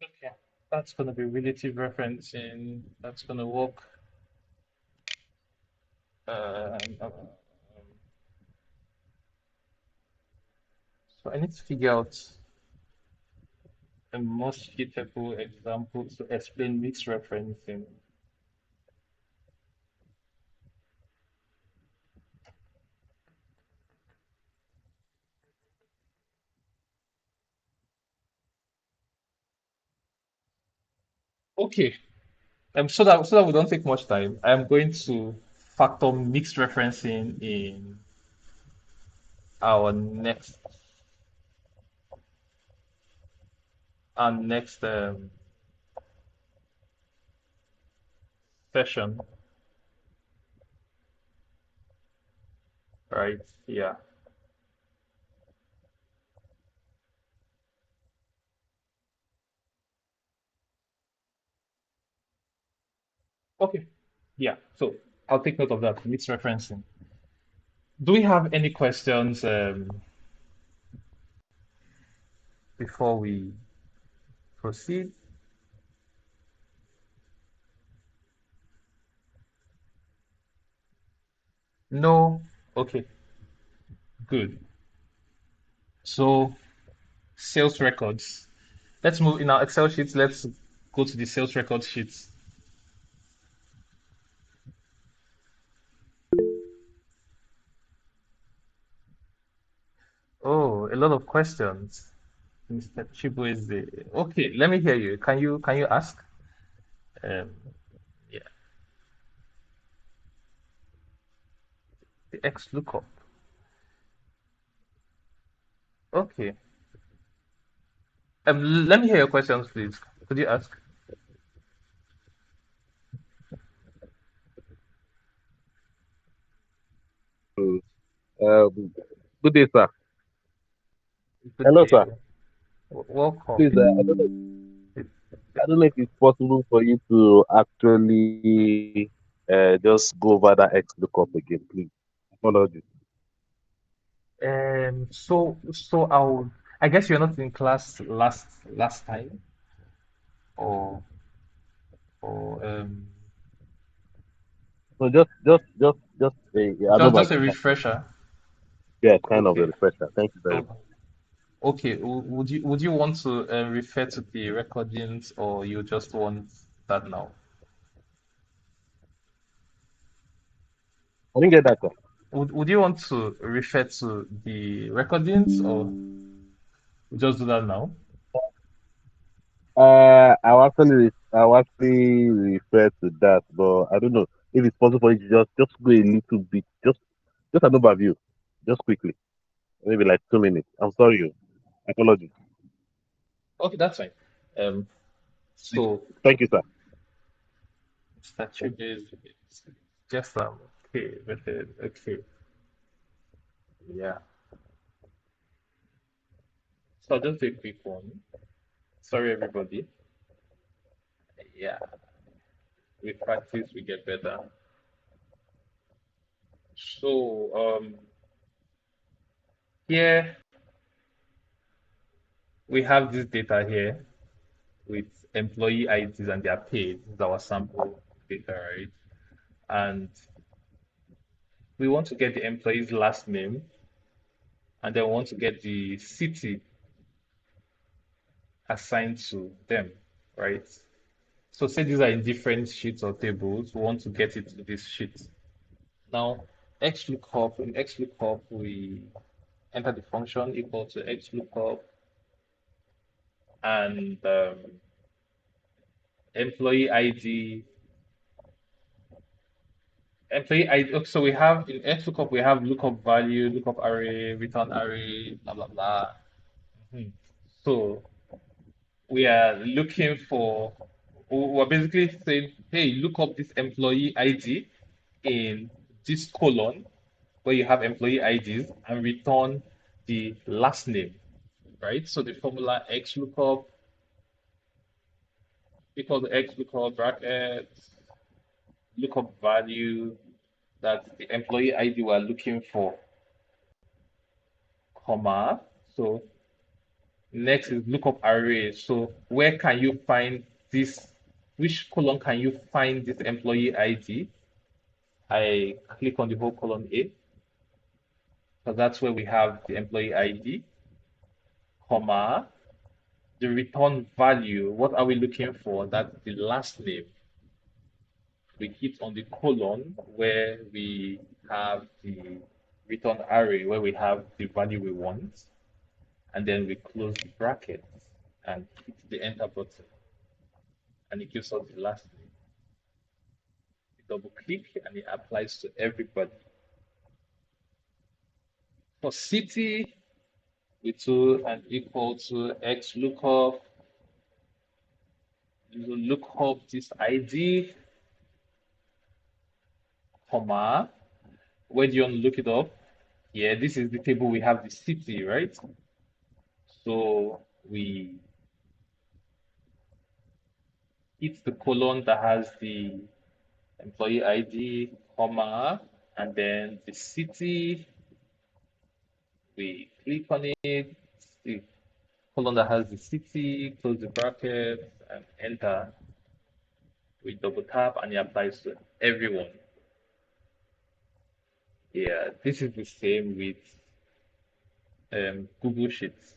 Okay, that's gonna be relative referencing. That's gonna work. Um, um, so I need to figure out a most suitable example to explain mixed referencing. Okay, so that we don't take much time, I'm going to factor mixed referencing in our next session, right? Yeah. Okay. Yeah. So I'll take note of that. Mixed referencing. Do we have any questions before we proceed? No? Okay, good. So sales records. Let's move in our Excel sheets. Let's go to the sales record sheets. Oh, a lot of questions. Mr. Chibueze. Okay, let me hear you. Can you ask? Um, yeah, the X lookup. Okay. Let me hear your questions, please. Could you ask? Um, Good day, sir. Good Hello, sir. day. Welcome. Please, I don't know if it's possible for you to actually just go over that X lookup again, please. Apologies. I guess you're not in class last time, or or So just I know just about a refresher. yeah, kind of a Okay. refresher. Thank you very Oh, much. okay. Would you want to refer to the recordings, or you just want that now? I didn't get that, sir. Would you want to refer to the recordings, or we just do that now? I'll actually refer to that, but I don't know if it's possible for you to just go a little bit, just an overview, just quickly, maybe like 2 minutes. I'm sorry, apologies. Okay, that's fine. Um, so Thank you, sir. statue based just okay, okay, yeah. So I'll just do a quick one. Sorry, everybody. Yeah, with practice we get better. So here we have this data here with employee IDs and their pay. This is our sample data, right? And we want to get the employee's last name, and then we want to get the city assigned to them, right? So say these are in different sheets or tables, we want to get it to this sheet. Now, Xlookup, in Xlookup, we enter the function equal to Xlookup and employee ID. Employee ID. Okay, so we have in Xlookup, we have lookup value, lookup array, return array, blah, blah, blah. Mhm. So we are looking for, we're basically saying, hey, look up this employee ID in this column where you have employee IDs and return the last name, right? So the formula Xlookup equal to Xlookup bracket lookup value, that's the employee ID we're looking for, comma. So next is lookup array. So where can you find this? Which column can you find this employee ID? I click on the whole column A, because that's where we have the employee ID, comma, the return value. What are we looking for? That's the last name. We hit on the colon where we have the return array, where we have the value we want, and then we close the bracket and hit the enter button, and it gives us the last name. We double click and it applies to everybody. For city, we do an equal to Xlookup. You will look up this ID, comma. Where do you want to look it up? Yeah, this is the table we have the city, right? So we hit the column that has the employee ID, comma, and then the city. We click on it, the column that has the city, close the bracket, and enter. We double tap and it applies to everyone. Yeah, this is the same with Google Sheets.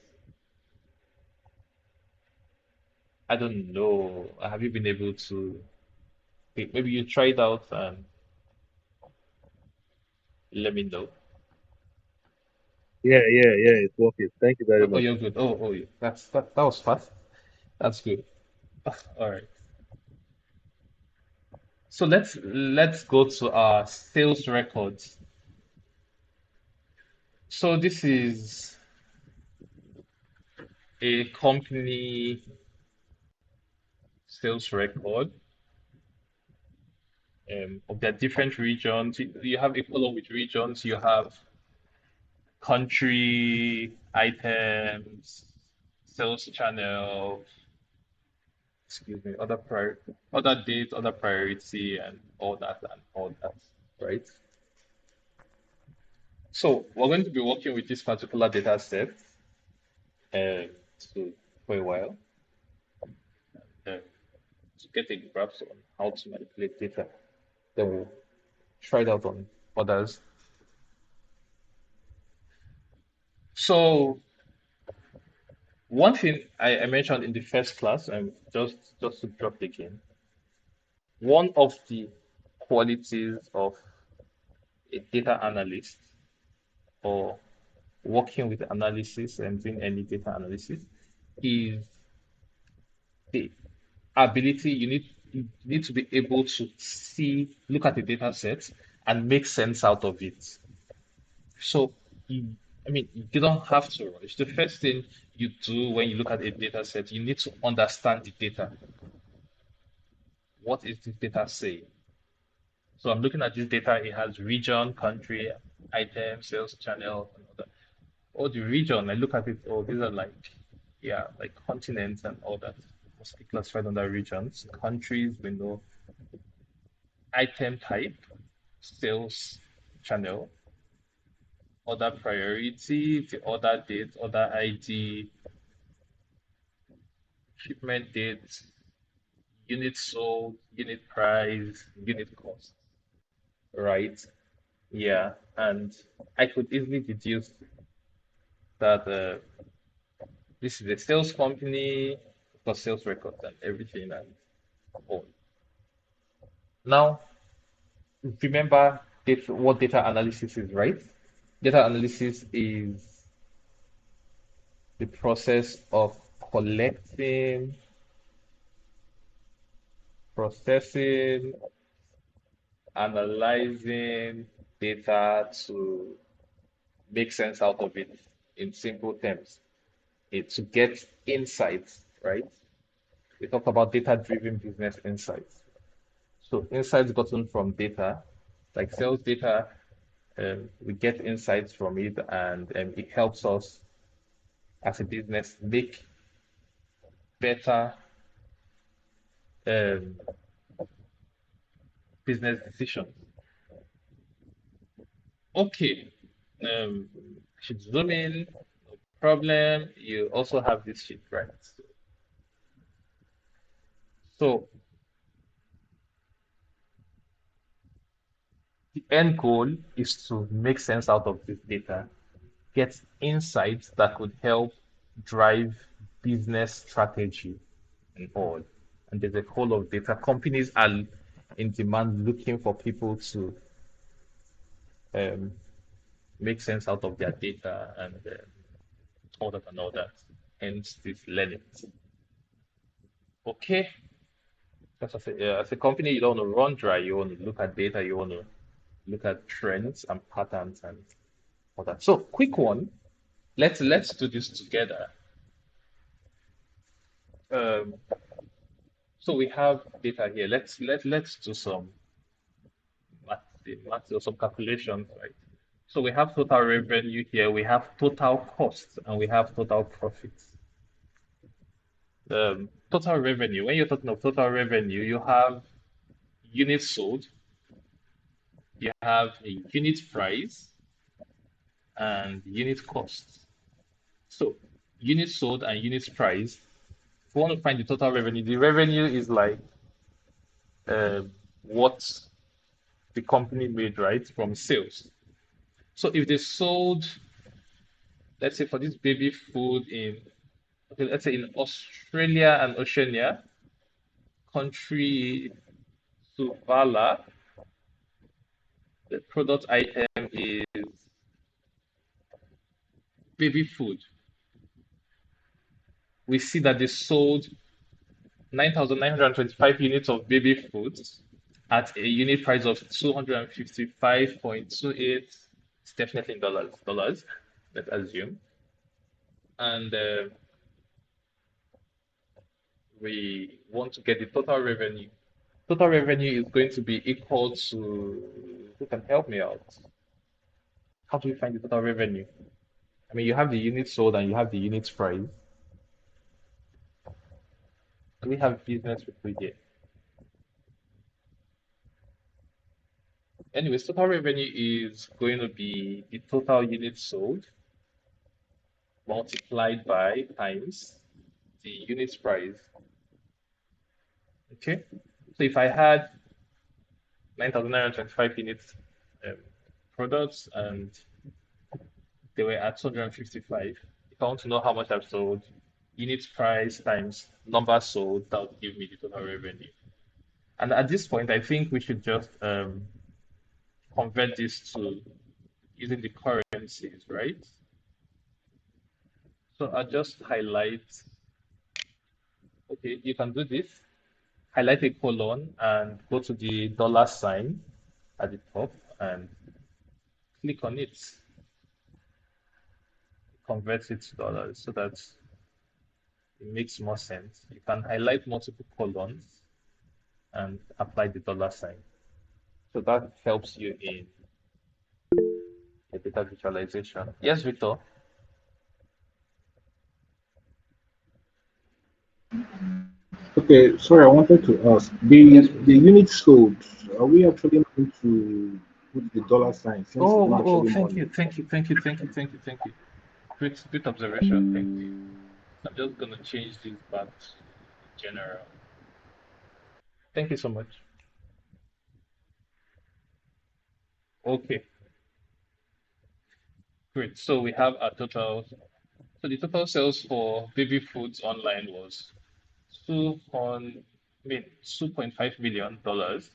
I don't know. Have you been able to? Maybe you try it out and let me know. Yeah, it's working. Thank you very Oh, much. you're good. That was fast. That's good. All right. So let's go to our sales records. So this is a company sales record of their different regions. You have a column with regions. You have country, items, sales channel, excuse me, other date, other priority, and all that, right? So we're going to be working with this particular data set so for a while uh, to get a grasp on how to manipulate data. Then we'll try it out on others. So one thing I mentioned in the first class, and just to drop the again, one of the qualities of a data analyst or working with analysis and doing any data analysis is the ability you need to be able to look at the data set and make sense out of it. So I mean, you don't have to rush. The first thing you do when you look at a data set, you need to understand the data. What is this data saying? So I'm looking at this data. It has region, country, item, sales channel, and all that. All the region, I look at it. Oh, these are like continents and all that. Mostly classified under regions. Countries, we know item type, sales channel, order priority, the order date, order ID, shipment date, unit sold, unit price, unit cost, right? Yeah, and I could easily deduce that this is a sales company for sales records and everything and all. Now, remember what data analysis is, right? Data analysis is the process of collecting, processing, analyzing data to make sense out of it in simple terms. It's to get insights, right? We talk about data-driven business insights. So insights gotten from data, like sales data, we get insights from it, and it helps us as a business make better um, business decisions. Okay, I should zoom in. No problem. You also have this sheet, right? So the end goal is to make sense out of this data, get insights that could help drive business strategy and all. And there's a whole lot of data. Companies are in demand looking for people to um, make sense out of their data and all that and all that. Hence this learning. Okay. Because as a company, you don't want to run dry. You want to look at data. You want to look at trends and patterns and all that. So, quick one. Let's do this together. Um, so we have data here. Let's do some math or some calculations, right? So we have total revenue here. We have total costs and we have total profits. Total revenue. When you're talking of total revenue, you have units sold, you have a unit price, and unit cost. So units sold and units price. If you want to find the total revenue, the revenue is like what the company made, right, from sales. So if they sold, let's say for this baby food in, okay, let's say in Australia and Oceania, country Suvala, the product item is baby food, we see that they sold 9,925 units of baby food at a unit price of 255.28. It's definitely in dollars, let's assume. And we want to get the total revenue. Total revenue is going to be equal to, who can help me out? How do we find the total revenue? I mean, you have the units sold and you have the units price. Do we have business with here? Anyways, total revenue is going to be the total units sold multiplied by times the units price. Okay, so if I had 9,925 units products and they were at 255, if I want to know how much I've sold, units price times number sold, that would give me the total revenue. And at this point, I think we should just convert this to using the currencies, right? So I'll just highlight, okay, you can do this. Highlight a colon and go to the dollar sign at the top and click on it. Convert it to dollars so that it makes more sense. You can highlight multiple columns and apply the dollar sign. So that helps you in the data visualization. Yes, Victor? Okay, sorry, I wanted to ask Yes, the please. units sold. Are we actually going to put the dollar sign since it's not Oh, actually thank money? you, thank you, thank you, thank you, thank you, thank you. Great observation, thank you. I'm just gonna change this back to general. Thank you so much. Okay, great. So we have a total. So the total sales for baby foods online was 2.5 million dollars.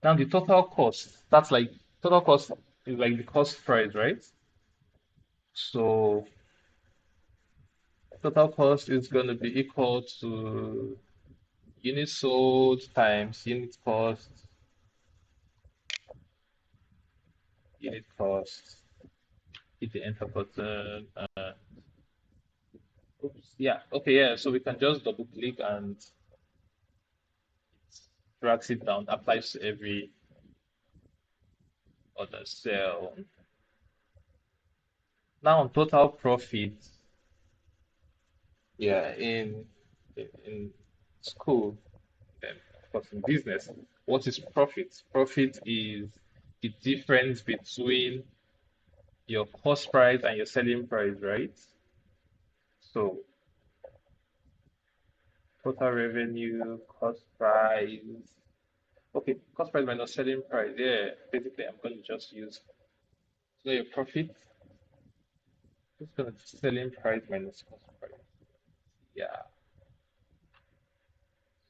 Now the total cost, that's like total cost is like the cost price, right? So total cost is going to be equal to units sold times unit cost, hit the enter button. Oops, yeah, okay, yeah. So we can just double click and it drags it down, applies to every other cell. Now on total profit, yeah, in school, of course, in business, what is profit? Profit is the difference between your cost price and your selling price, right? So total revenue, cost price. Okay, cost price minus selling price. Yeah, basically, I'm going to just use so your profit. Just going to selling price minus cost price. Yeah.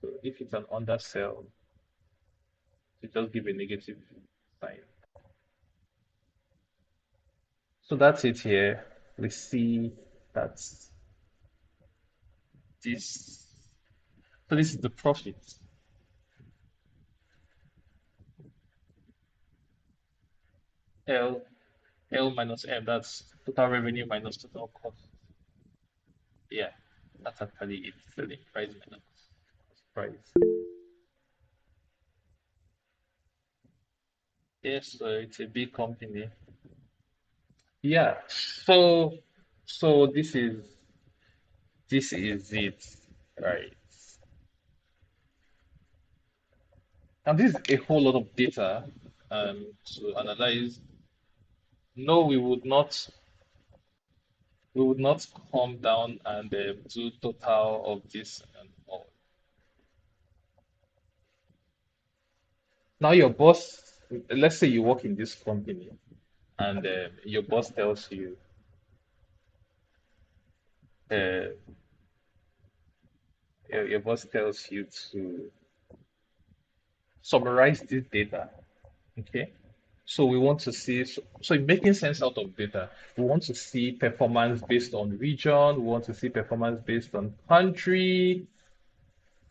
So if it's an undersell, it just give a negative sign. So that's it here. We see that this. So this is the profit. L L minus M. That's total revenue minus total cost. Yeah, that's actually it. Selling price minus cost price. Yes, so it's a big company. Yeah. So this is it, right? And this is a whole lot of data to analyze. No, we would not come down and do total of this and all. Now your boss, let's say you work in this company and your boss tells you, uh, your boss tells you to summarize this data, okay? So we want to see, so in making sense out of data, we want to see performance based on region, we want to see performance based on country,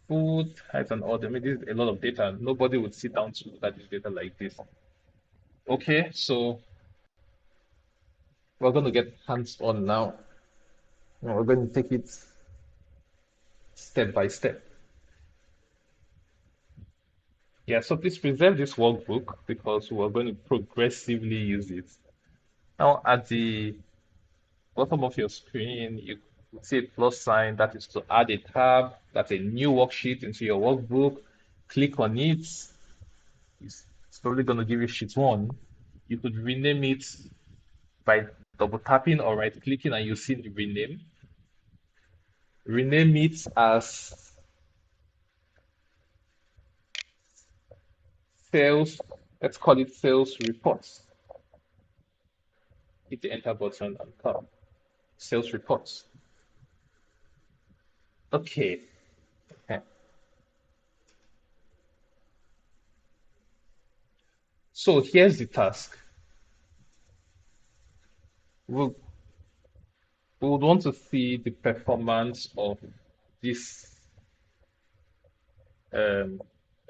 food, height, and order. I mean, this is a lot of data. Nobody would sit down to look at this data like this. Okay, so we're going to get hands-on now. And we're going to take it step by step. Yeah, so please preserve this workbook because we're going to progressively use it. Now, at the bottom of your screen, you see a plus sign that is to add a tab. That's a new worksheet into your workbook. Click on it. It's probably going to give you sheet one. You could rename it by double tapping or right clicking, and you see the rename. Rename it as sales, let's call it sales reports. Hit the enter button and come. Sales reports. Okay. Okay. So here's the task. We'll, we would want to see the performance of this.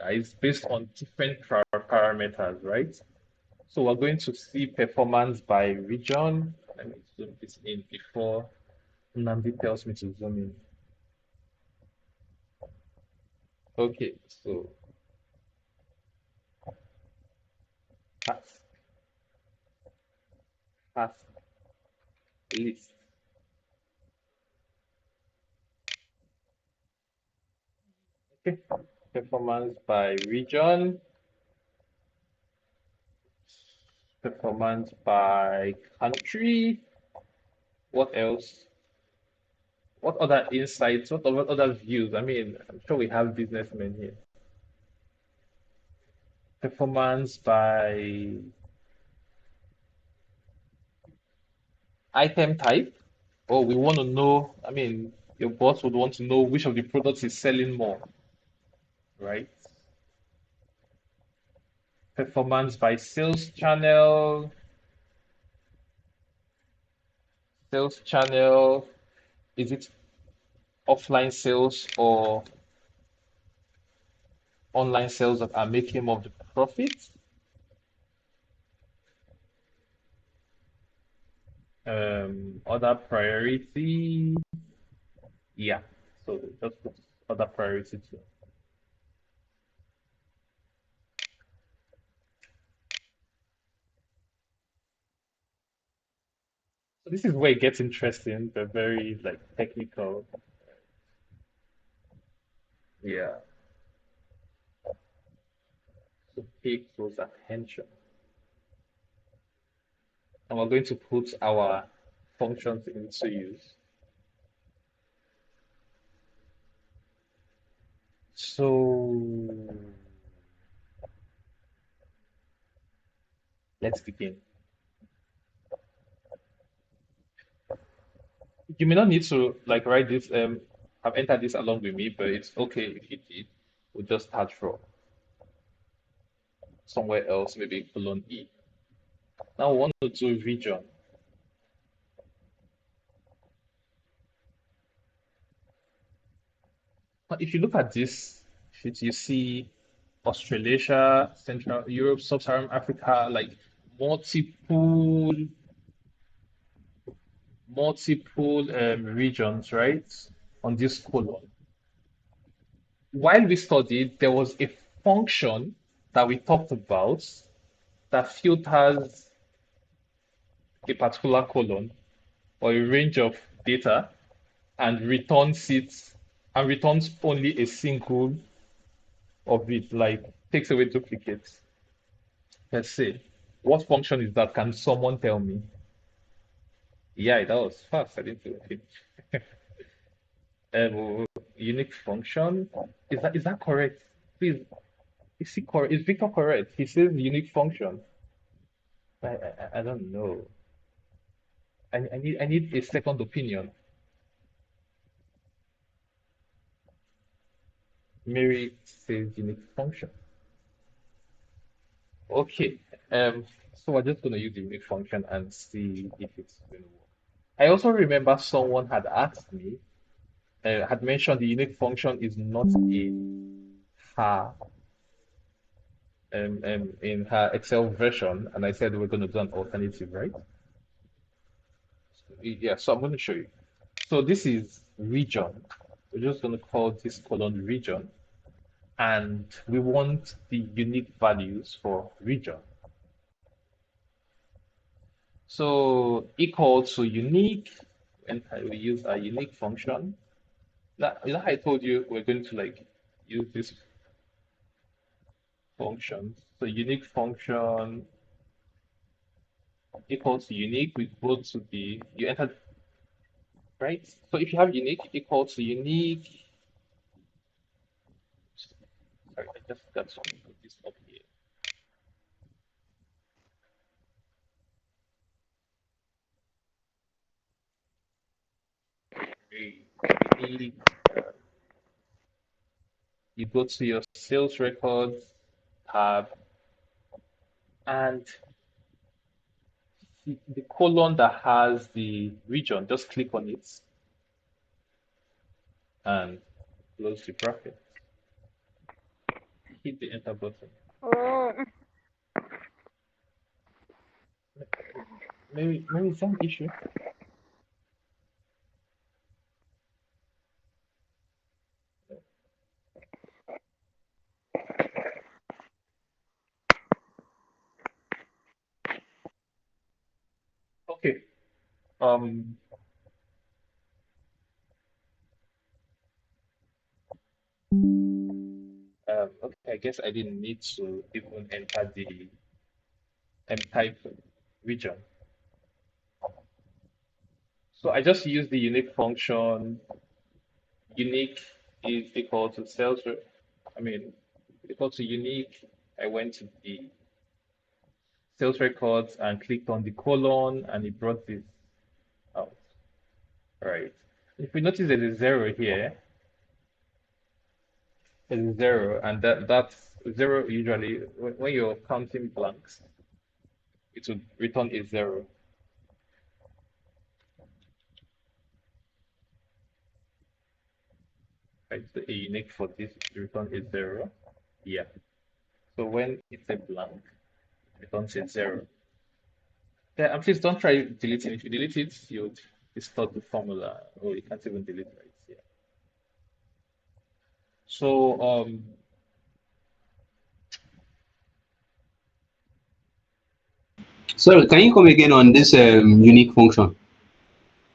It's based on different parameters, right? So we're going to see performance by region. Let me zoom this in before Nnamdi tells me to zoom in. Okay, so task, task, list. Okay, performance by region, performance by country. What else? What other insights? What other views? I mean, I'm sure we have businessmen here. Performance by item type. Oh, we want to know. I mean, your boss would want to know which of the products is selling more, right? Performance by sales channel. Sales channel. Is it offline sales or online sales that are making more of the profit? Other priority. Yeah. So just put other priority too. So this is where it gets interesting, but very like technical. Yeah. So pay close attention. And we're going to put our functions into use. So let's begin. You may not need to like write this, have entered this along with me, but it's okay if you did. We'll just start from somewhere else, maybe colon E. Now we want to do region. Now, if you look at this sheet, you see Australasia, Central Europe, Sub-Saharan Africa, like multiple regions, right? On this column. While we studied, there was a function that we talked about that filters a particular column or a range of data and returns it and returns only a single of it, like takes away duplicates. Let's say, what function is that? Can someone tell me? Yeah, that was fast. I didn't do it. Unique function. Is that correct? Please, is he correct? Is Victor correct? He says unique function. I don't know. I need a second opinion. Mary says unique function. Okay. So we're just going to use the unique function and see if it's going to work. I also remember someone had asked me, had mentioned the unique function is not her in her Excel version, and I said we're going to do an alternative, right? Yeah, so I'm going to show you. So this is region. We're just going to call this column region, and we want the unique values for region. So equal to unique, and we use a unique function. That I told you we're going to like use this function. So unique function equals to unique. We go to the you entered right. So if you have unique equal to unique, sorry, I just got to put this up here. Unique. You go to your sales records tab, and the column that has the region, just click on it and close the bracket. Hit the enter button. Maybe it's some issue. Okay. Okay, I guess I didn't need to even enter the type region. So I just use the unique function. Unique is equal to equal to unique. I went to the sales records and clicked on the colon, and it brought this out. Right. If we notice there's a zero here, there's a zero, and that's zero usually when you're counting blanks, it would return a zero. Right, so a unique for this return is zero. Yeah. So when it's a blank, it returns a zero. Yeah, and please don't try deleting. If you delete it, you'd distort the formula, or you can't even delete it. Yeah. So Sorry, can you come again on this unique function?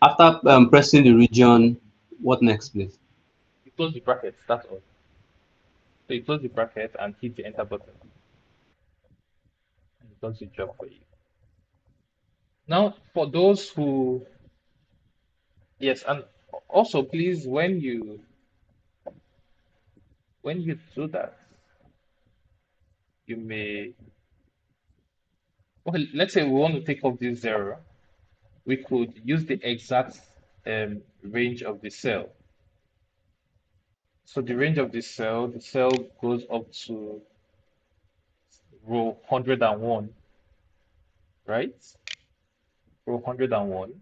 After pressing the region, what next, please? you close the brackets, that's all. So you close the bracket and hit the enter button. And it does the job for you. Now, for those who yes, and also please when you do that, you may okay, let's say we want to take off this zero, we could use the exact range of the cell. So the range of the cell goes up to row 101, right? Row 101.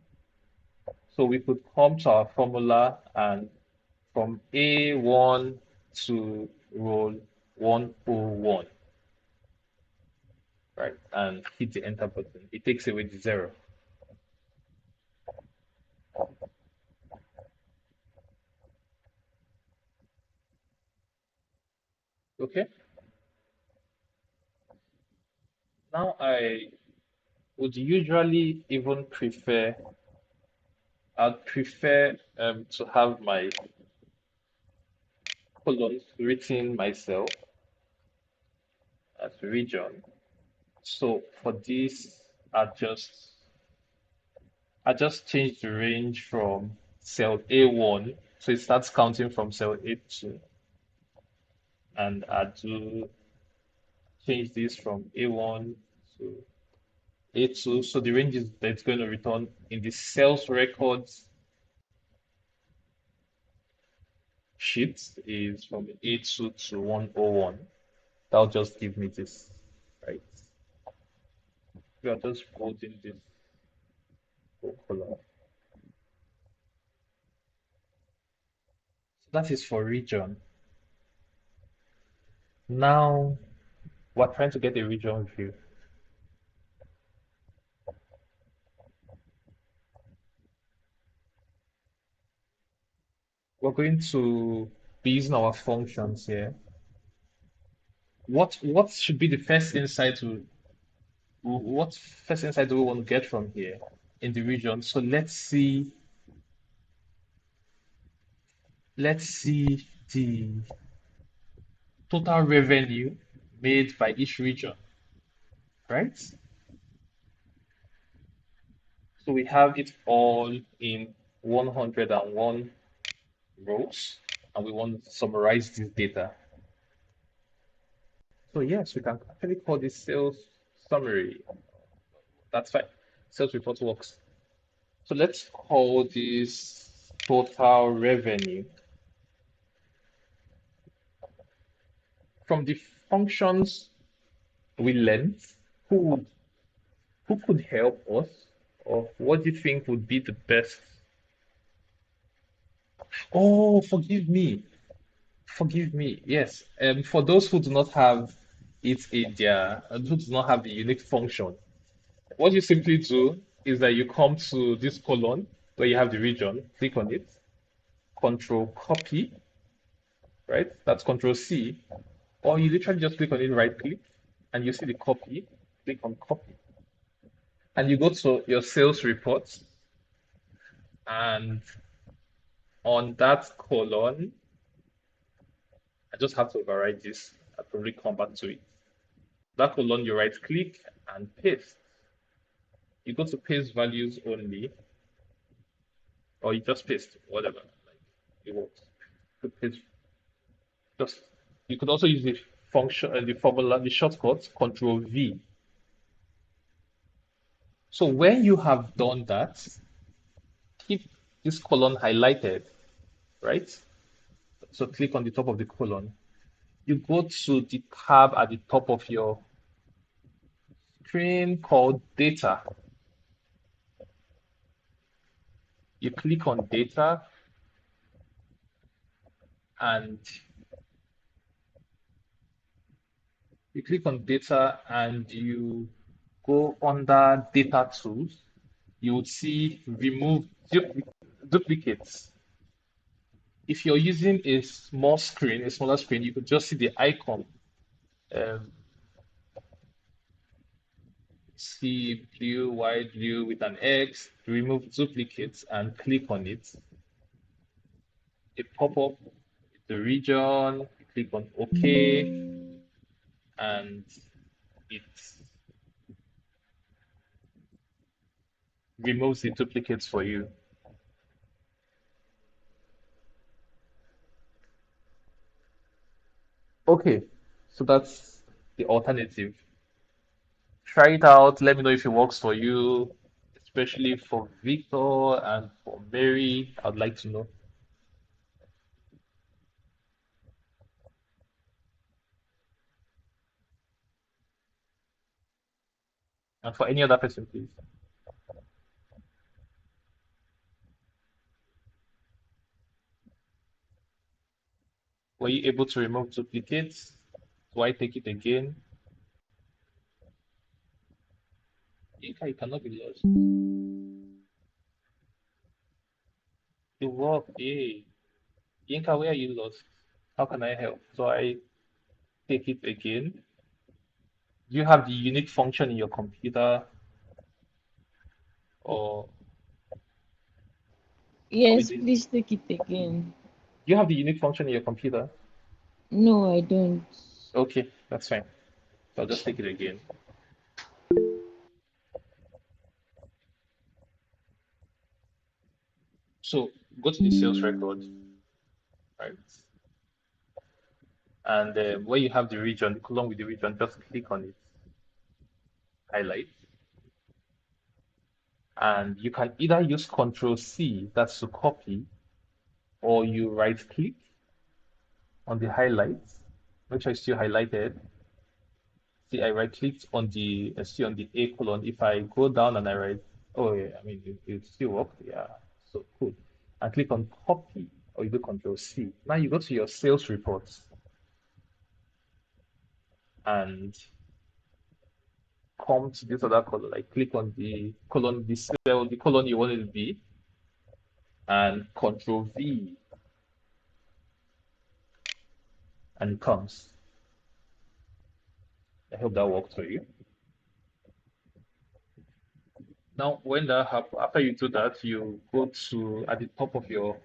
So we could come to our formula and from A1 to row 101, right? And hit the enter button. It takes away the zero. Okay. Now I would usually even I'd prefer to have my columns written myself as region. So for this, I just change the range from cell A1, so it starts counting from cell A2, and I do change this from A1 to A2. So the range is that's going to return in the sales records sheet is from A2 to 101. That'll just give me this, right? We are just holding this whole column. So that is for region. Now we're trying to get a region view. We're going to be using our functions here. What should be the first insight what first insight do we want to get from here in the region? So let's see the total revenue made by each region, right? So we have it all in 101 rows, and we want to summarize this data. So yes, we can actually call this sales summary. That's fine. Sales report works. So let's call this total revenue. From the functions we learned, who could help us, or what do you think would be the best? Oh, forgive me. Forgive me. Yes. For those who do not have it in their, who do not have the unique function, what you simply do is that you come to this column where you have the region, click on it, control copy, right? That's control C, or you literally just click on it, right click, and you see the copy, click on copy, and you go to your sales report, and on that column, I just have to override this. I'll probably come back to it. That column, you right click and paste. You go to paste values only, or you just paste whatever, like it works. To paste, just you could also use the function, the formula, the shortcut, Control V. So when you have done that, keep this column highlighted, right? So click on the top of the column. You go to the tab at the top of your screen called Data. You click on Data, and you go under Data Tools. You would see Remove Duplicates. If you're using a smaller screen, you could just see the icon. Um, see blue, white, blue with an X, remove duplicates, and click on it. It pop up the region, click on OK, and it removes the duplicates for you. Okay, so that's the alternative. Try it out. Let me know if it works for you, especially for Victor and for Mary. I'd like to know. And for any other person, please. Were you able to remove duplicates? Do I take it again? Inka, you cannot be lost. You work, hey. Inka, where are you lost? How can I help? So I take it again. Do you have the unique function in your computer, or are we Yes, doing? please take it again. Do you have the unique function in your computer? No, I don't. Okay, that's fine. So I'll just take it again. So go to the sales record, right? And where you have the region, the column with the region, just click on it, highlight, and you can either use Control C, that's to copy, or you right click on the highlights, make sure it's still highlighted, See, I right clicked on the see on the A column. If I go down and I write, oh yeah, I mean it still worked. Yeah, so cool. And click on copy, or you do Control C. Now you go to your sales reports and come to this other column. Like click on the column, the column you want it to be, and Control V, and it comes. I hope that worked for you. Now, when that happens, after you do that, you go to at the top of your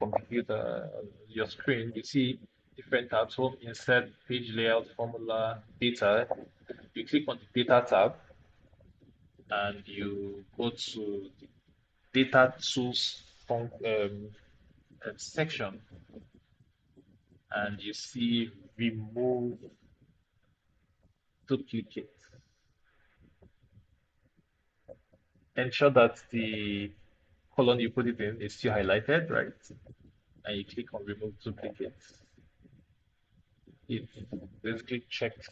computer, your screen, you see different tabs: home, insert, page layout, formula, data. You click on the data tab and you go to the data tools section, and you see remove duplicate. Ensure that the column you put it in is still highlighted, right? And you click on remove duplicate. It basically checks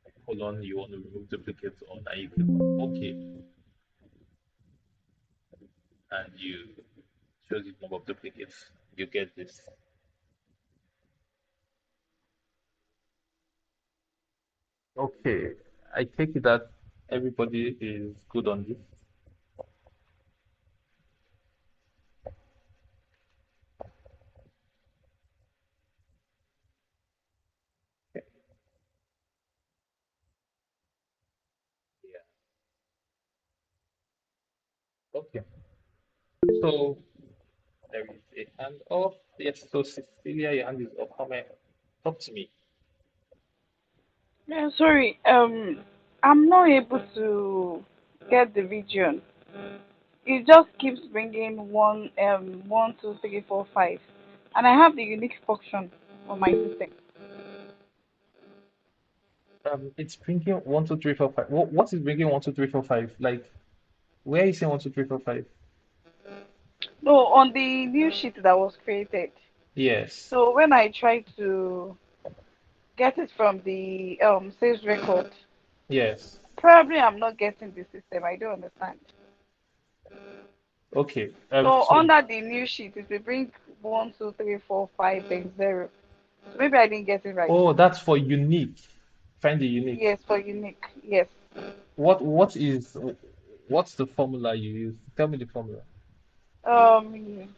the column you want to remove duplicates on, and you click on OK, and you shows the number of duplicates. You get this. Okay, I take it that everybody is good on this. Okay. Yeah. Okay. So there is a hand up. Yes. So Cecilia, your hand is up. How may talk to me? Yeah, sorry. I'm not able to get the region. It just keeps bringing one, two, three, four, five, and I have the unique function on my system. It's bringing 1, 2, 3, 4, 5. What is bringing 1, 2, 3, 4, 5? Like, where is it 1, 2, 3, 4, 5? No, on the new sheet that was created. Yes. So when I try to get it from the sales record, Yes. probably I'm not getting the system. I don't understand. Okay. So So under the new sheet, it will bring one, two, three, four, five, then zero. So maybe I didn't get it right. oh, that's for unique. Find the unique. Yes, for unique. Yes. What's the formula you use? Tell me the formula. Um,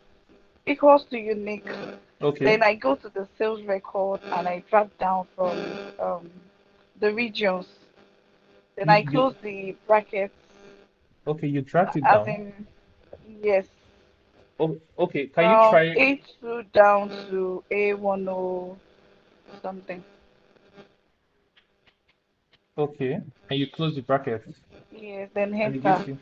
equals to unique. Okay. Then I go to the sales record and I drag down from um, the regions. Then You I you close the brackets, okay, you dragged it as down. in, yes, Oh, okay. Can you from try A2 down to A10 something. okay, and you close the bracket Yes, then and it gives enter. you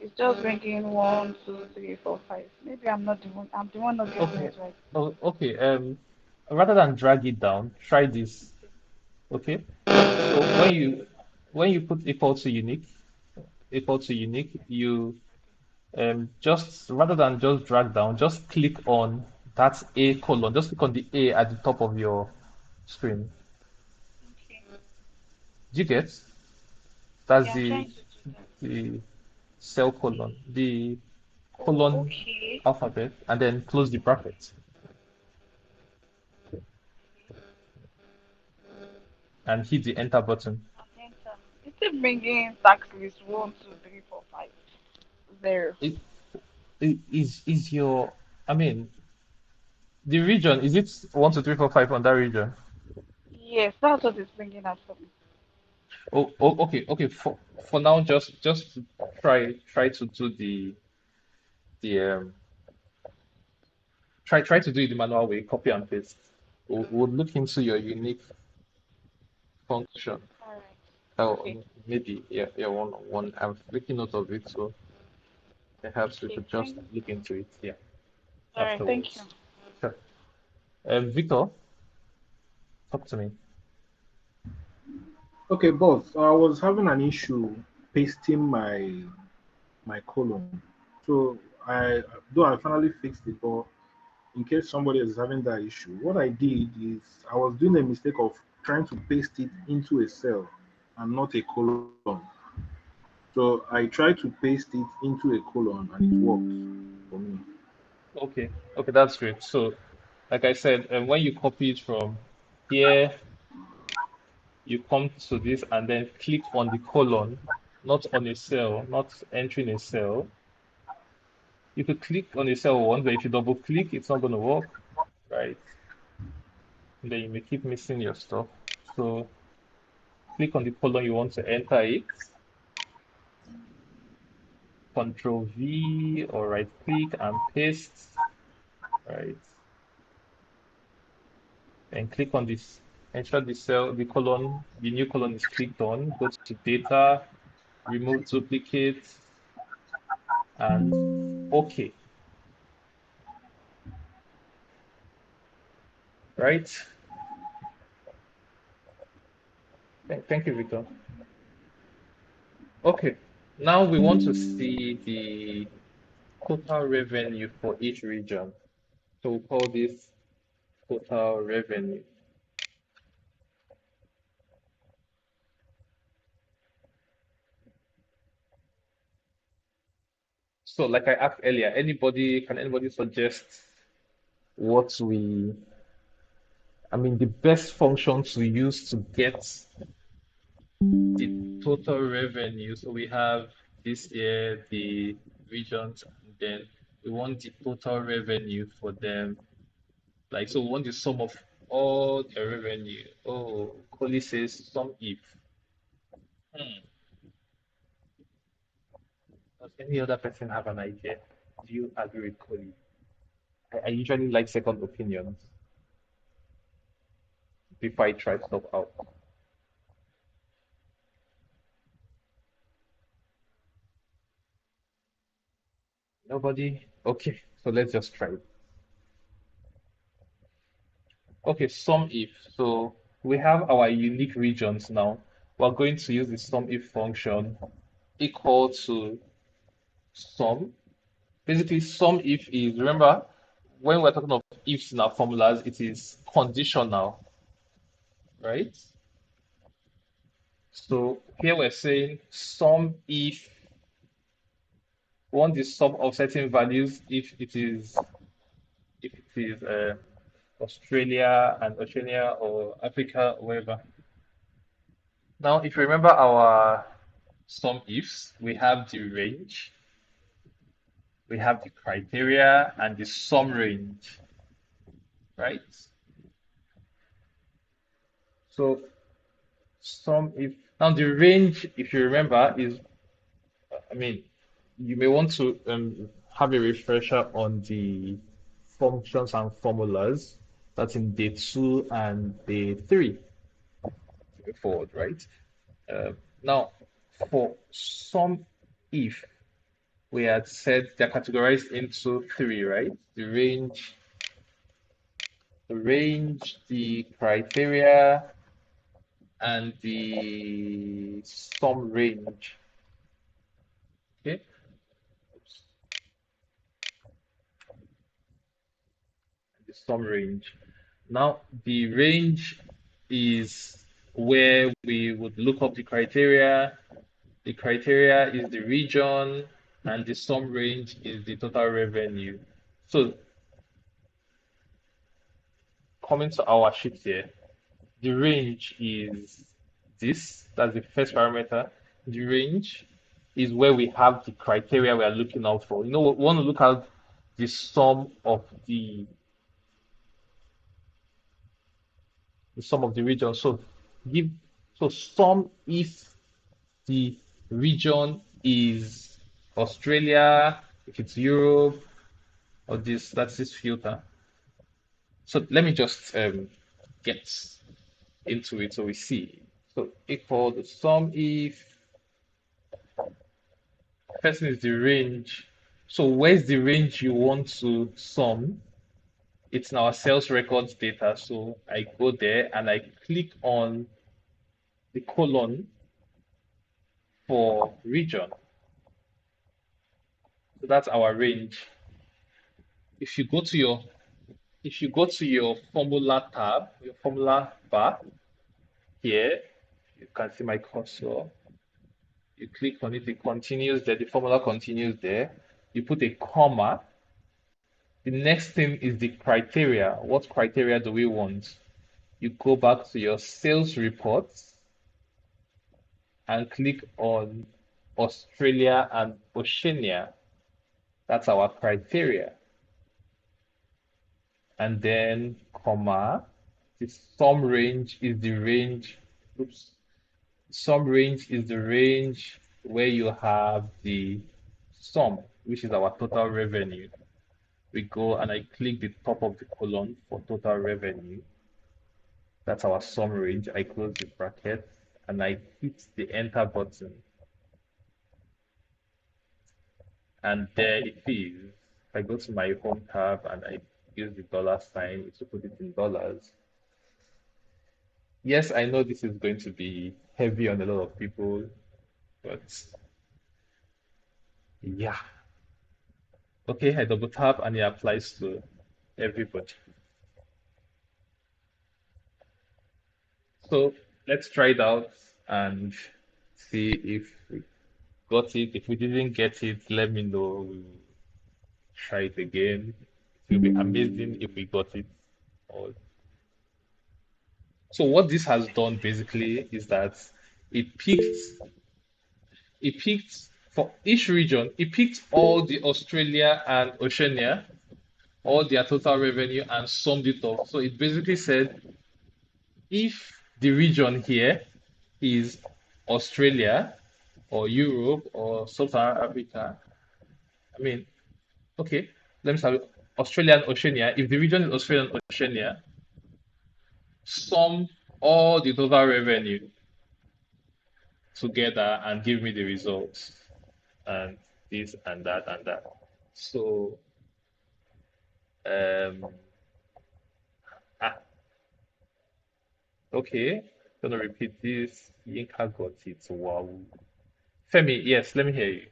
It's just bringing one, two, three, four, five. Maybe I'm not the one. I'm the one not getting okay. it right. Oh, okay. Rather than drag it down, try this. Okay. So when you put equal to unique, you just rather than just drag down, just click on that A colon. Just click on the A at the top of your screen. Okay. Do you get? That's Yeah, I'm trying to do that. the cell colon, the Oh, colon okay. alphabet, and then close the bracket and hit the enter button. And enter. It's still bringing tax list one, two, three, four, five, zero. It, is your, I mean, the region, is it 1, 2, 3, 4, 5 on that region? Yes, that's what it's bringing up for me. Okay, okay. For now, just try to do the try to do it the manual way, copy and paste. We'll look into your unique function. All right. Oh, Okay. maybe yeah, one. I'm making note of it, so perhaps we Okay. could just look into it, yeah, All right. Thank you. afterwards. Sure. Victor, talk to me. Okay, boss. I was having an issue pasting my column. So I though I finally fixed it, but in case somebody is having that issue, what I did is I was doing a mistake of trying to paste it into a cell. and not a colon. So I try to paste it into a colon and it works for me. Okay, okay, that's great. So, like I said, when you copy it from here, you come to this and then click on the colon, not on a cell, not entering a cell. You could click on a cell once, but if you double click, it's not going to work, right? And then you may keep missing your stuff. So click on the colon you want to enter it, Control V or right click and paste, right? And click on this, ensure the cell, the colon, the new colon is clicked on, go to data, remove duplicate, and OK, right? Thank you, Victor. Okay, now we want to see the total revenue for each region. So we'll call this total revenue. So like I asked earlier, can anybody suggest what the best function to use to get the total revenue? So we have this year, the regions, and then we want the total revenue for them. Like, so we want the sum of all their revenue. Oh, Coley says sum if. Hmm. Does any other person have an idea? Do you agree with Coley? I usually like second opinions before I try stuff out. Nobody? Okay, so let's just try it. Okay, sum if. So we have our unique regions now. We're going to use the sum if function equal to sum. Basically, sum if is, remember, when we're talking of ifs in our formulas, it is conditional, right? So here we're saying sum if we want the sum of certain values if it is Australia and Oceania or Africa or wherever. Now, if you remember our sum ifs, we have the range, we have the criteria, and the sum range, right? So sum if now the range, if you remember, is you may want to have a refresher on the functions and formulas. That's in day 2 and day 3 forward, right? Now, for sum if, we had said they're categorized into 3, right? The range, the criteria, and the sum range. Okay. Oops. The sum range. Now, the range is where we would look up the criteria. The criteria is the region, and the sum range is the total revenue. So, coming to our sheet here, the range is this. That's the first parameter. The range is where we have the criteria we are looking out for. We want to look at the sum of the sum of the region. So sum if the region is Australia, if it's Europe, or that's this filter. So let me just get into it so we see. So equal the sum if first is the range. So where's the range you want to sum? It's in our sales records data. So I go there and I click on the colon for region. So that's our range. If you go to your formula tab, your formula bar here, You can see my cursor. You click on it, it continues there, the formula continues there. You put a comma. The next thing is the criteria. What criteria do we want? You go back to your sales reports and click on Australia and Oceania. That's our criteria. And then comma, the sum range is the range, oops, sum range is the range where you have the sum, which is our total revenue. We go and I click the top of the column for total revenue. That's our sum range. I close the bracket and I hit the enter button. And there it is. If I go to my home tab and I use the dollar sign to put it in dollars. Yes, I know this is going to be heavy on a lot of people, but yeah. Okay, I double tap and it applies to everybody. So let's try it out and see if we got it. If we didn't get it, let me know. We'll try it again. It will be amazing if we got it all. So what this has done basically is that it picked for each region, it picked all the Australia and Oceania, all their total revenue and summed it up. So it basically said if the region here is Australia or Europe or Sub-Saharan Africa, I mean, okay, let me start with Australia and Oceania. If the region is Australia and Oceania, sum all the total revenue together and give me the results and this and that and that. So um ah, okay, gonna repeat this. Yinka got it. Wow. Femi, yes, let me hear you.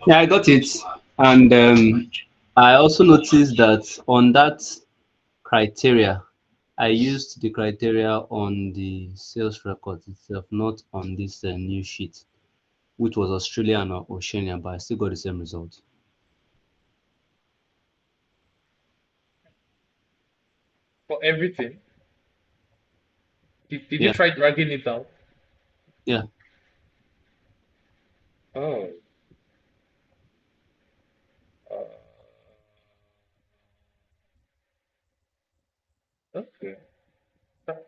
Yeah, I got it. And I also noticed that on that criteria, I used the criteria on the sales record itself, not on this new sheet, which was Australia and Oceania, but I still got the same result. For everything. Did you Yeah, try dragging it down? yeah. Oh, uh, okay. That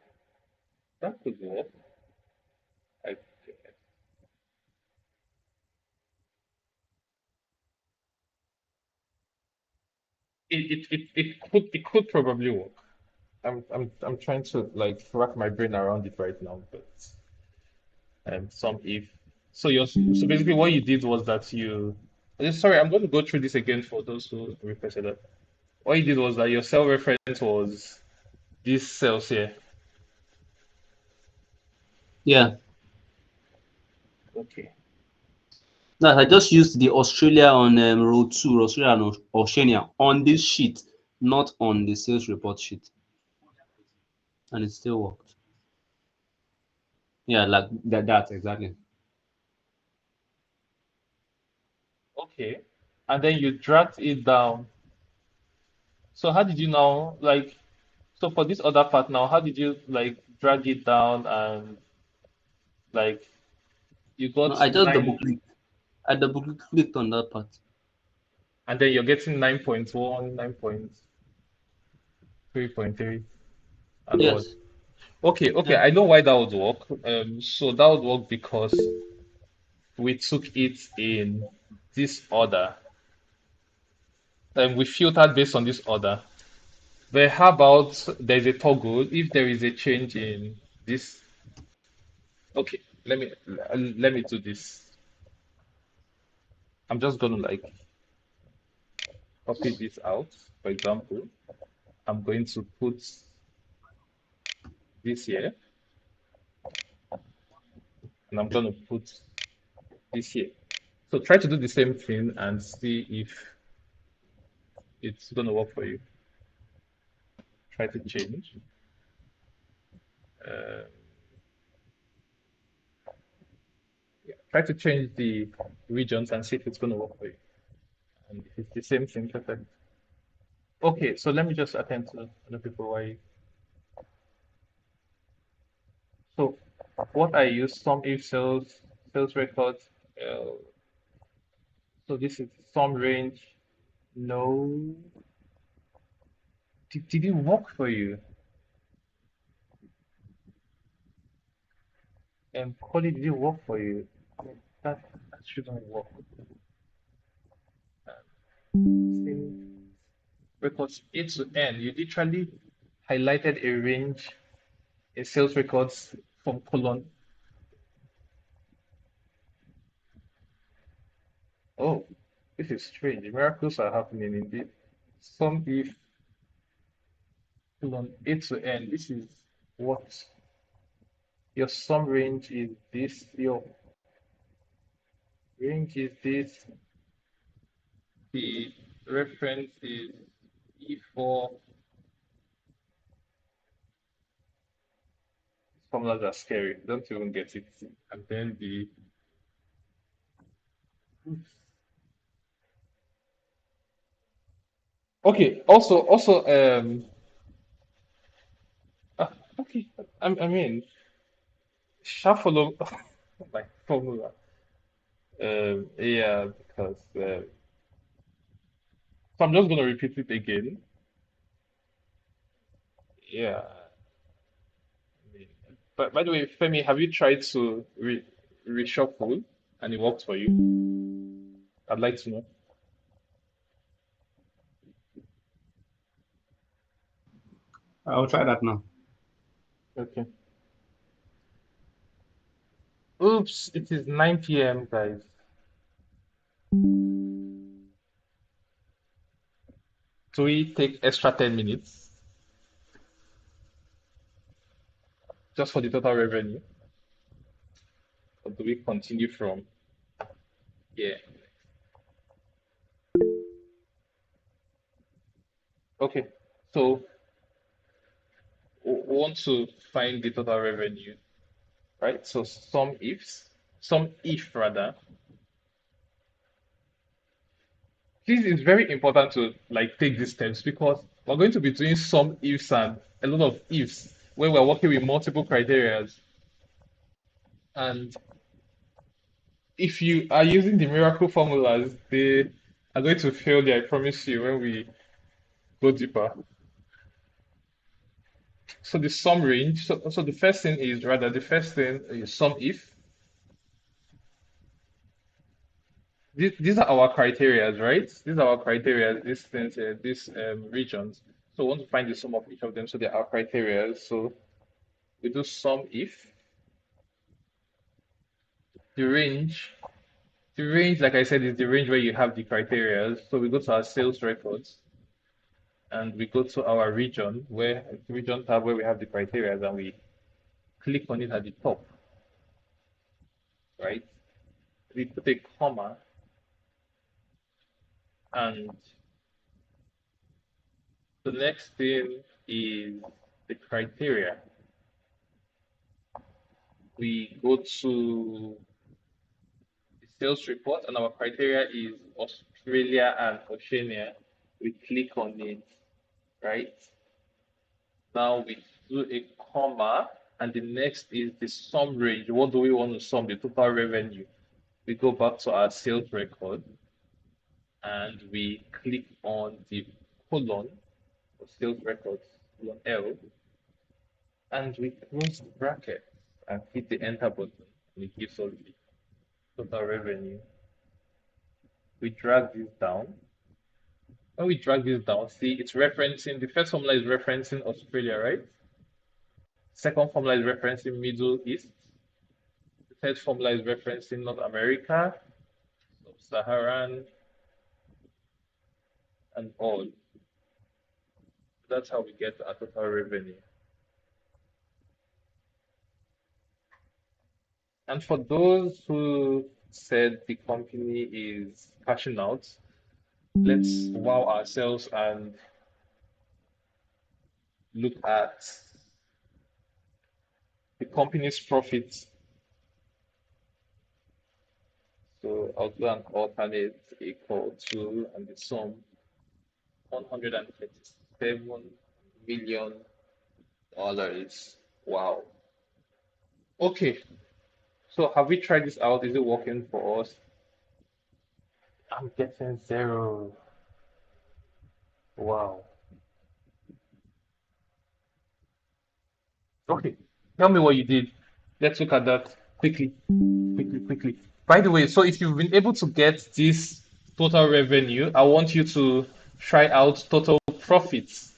that could work. I guess. It could probably work. I'm trying to like rack my brain around it right now, but some if so basically what you did was that sorry, I'm going to go through this again for those who requested it. What you did was that your cell reference was these cells here. Yeah. Okay. That I just used the Australia on row 2, Australia and Oceania on this sheet, not on the sales report sheet, and it still worked. Yeah, like that exactly. Okay. And then you dragged it down. So how did you now like so for this other part now, how did you like drag it down and like you No, got I just double nine clicked. I double clicked on that part. and then you're getting 9.1, 9.3.3 and what? Yes. Okay, Yeah. I know why that would work. So that would work because we took it in this order and we filtered based on this order. But how about there's a toggle if there is a change in this? Okay, let me do this. I'm just gonna like copy this out. For example, I'm going to put this here and I'm gonna put this here. So try to do the same thing and see if it's gonna work for you. Try to change. yeah, try to change the regions and see if it's going to work for you. And if it's the same thing, perfect. Okay, so let me just attend to other people while so what I use some if sales records. So this is some range. No, did it work for you? And Colin, did it work for you? I mean, that shouldn't work. Same records A to N. You literally highlighted a range in sales records from colon. Oh, this is strange. Miracles are happening indeed. Some if colon A to N. This is what your sum range is this. Your range is this. The reference is E4. Formulas are scary. Don't even get it. And then the oops. Okay. Also okay. I mean shuffle like formula. Yeah, because so I'm just gonna repeat it again. Yeah. I mean, but by the way, Femi, have you tried to reshuffle and it worked for you? I'd like to know. I'll try that now. Okay. Oops, it is 9 p.m., guys. Do we take extra 10 minutes just for the total revenue? Or do we continue from here? Okay, so we want to find the total revenue, right? So some if rather. This is very important to like take these steps because we're going to be doing some ifs and a lot of ifs when we're working with multiple criteria. And if you are using the miracle formulas, they are going to fail you, I promise you, when we go deeper. So the sum range, so the first thing is rather the first thing is sum if. These are our criteria, right? These are our criteria, these things, these regions. So we want to find the sum of each of them. So they are criteria. So we do sum if the range. The range, like I said, is the range where you have the criteria. So we go to our sales records and we go to our region where the region tab where we have the criteria and we click on it at the top, right? We put a comma and the next thing is the criteria. We go to the sales report and our criteria is Australia and Oceania. We click on it, right? Now we do a comma and the next is the sum range. What do we want to sum? The total revenue. We go back to our sales record and we click on the colon for sales records, colon L, and we close the bracket and hit the enter button and it gives us the total revenue. We drag this down. When we drag this down, see it's referencing, the first formula is referencing Australia, right? Second formula is referencing Middle East. The third formula is referencing North America, Sub-Saharan, and all. That's how we get our total revenue. And for those who said the company is cashing out, let's wow ourselves and look at company's profit. So I'll do an alternate equal to, and the sum $127 million. Wow. Okay. So have we tried this out? Is it working for us? I'm getting 0. Wow. Okay. Tell me what you did. Let's look at that quickly. Quickly. By the way, so if you've been able to get this total revenue, I want you to try out total profits.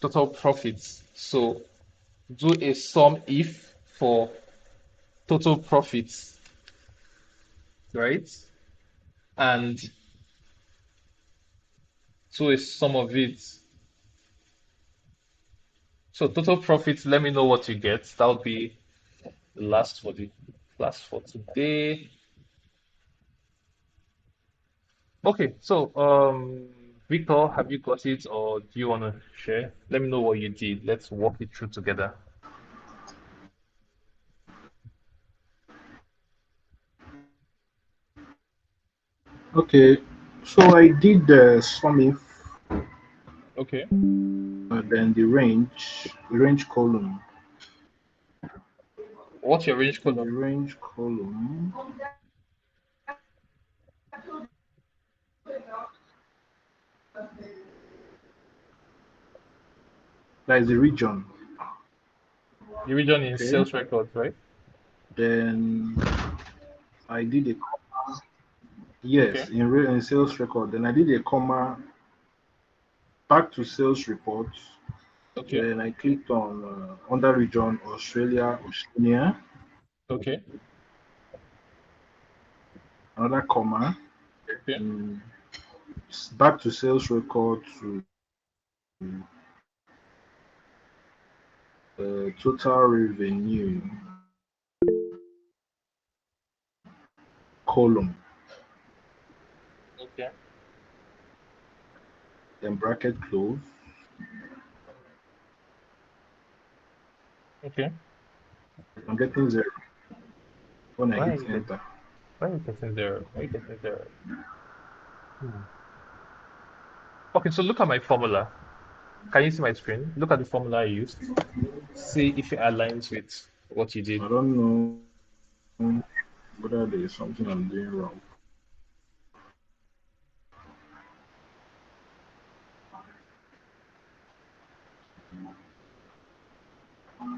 Total profits. So do a sum if for total profits, right? And do a sum of it. So total profits, let me know what you get. That'll be the last for today. Okay, so Victor, have you got it or do you want to share? Let me know what you did. Let's walk it through together. Okay, so I did the sum if, Okay. then the range column. What's your range So the column? range column, that is the region. The region in Okay, sales records, right? then I did a Okay. yes in sales record. Then I did a comma back to sales report. Okay. Then I clicked on under region Australia, Oceania, Okay. another comma, Okay. and back to sales record to total revenue column, Okay. then bracket close. Okay. I'm getting 0 when I Why are hit you get enter. why are you getting 0? Why are you getting 0? Hmm. Okay, so look at my formula. Can you see my screen? Look at the formula I used. See if it aligns with what you did. I don't know whether there is something I'm doing wrong.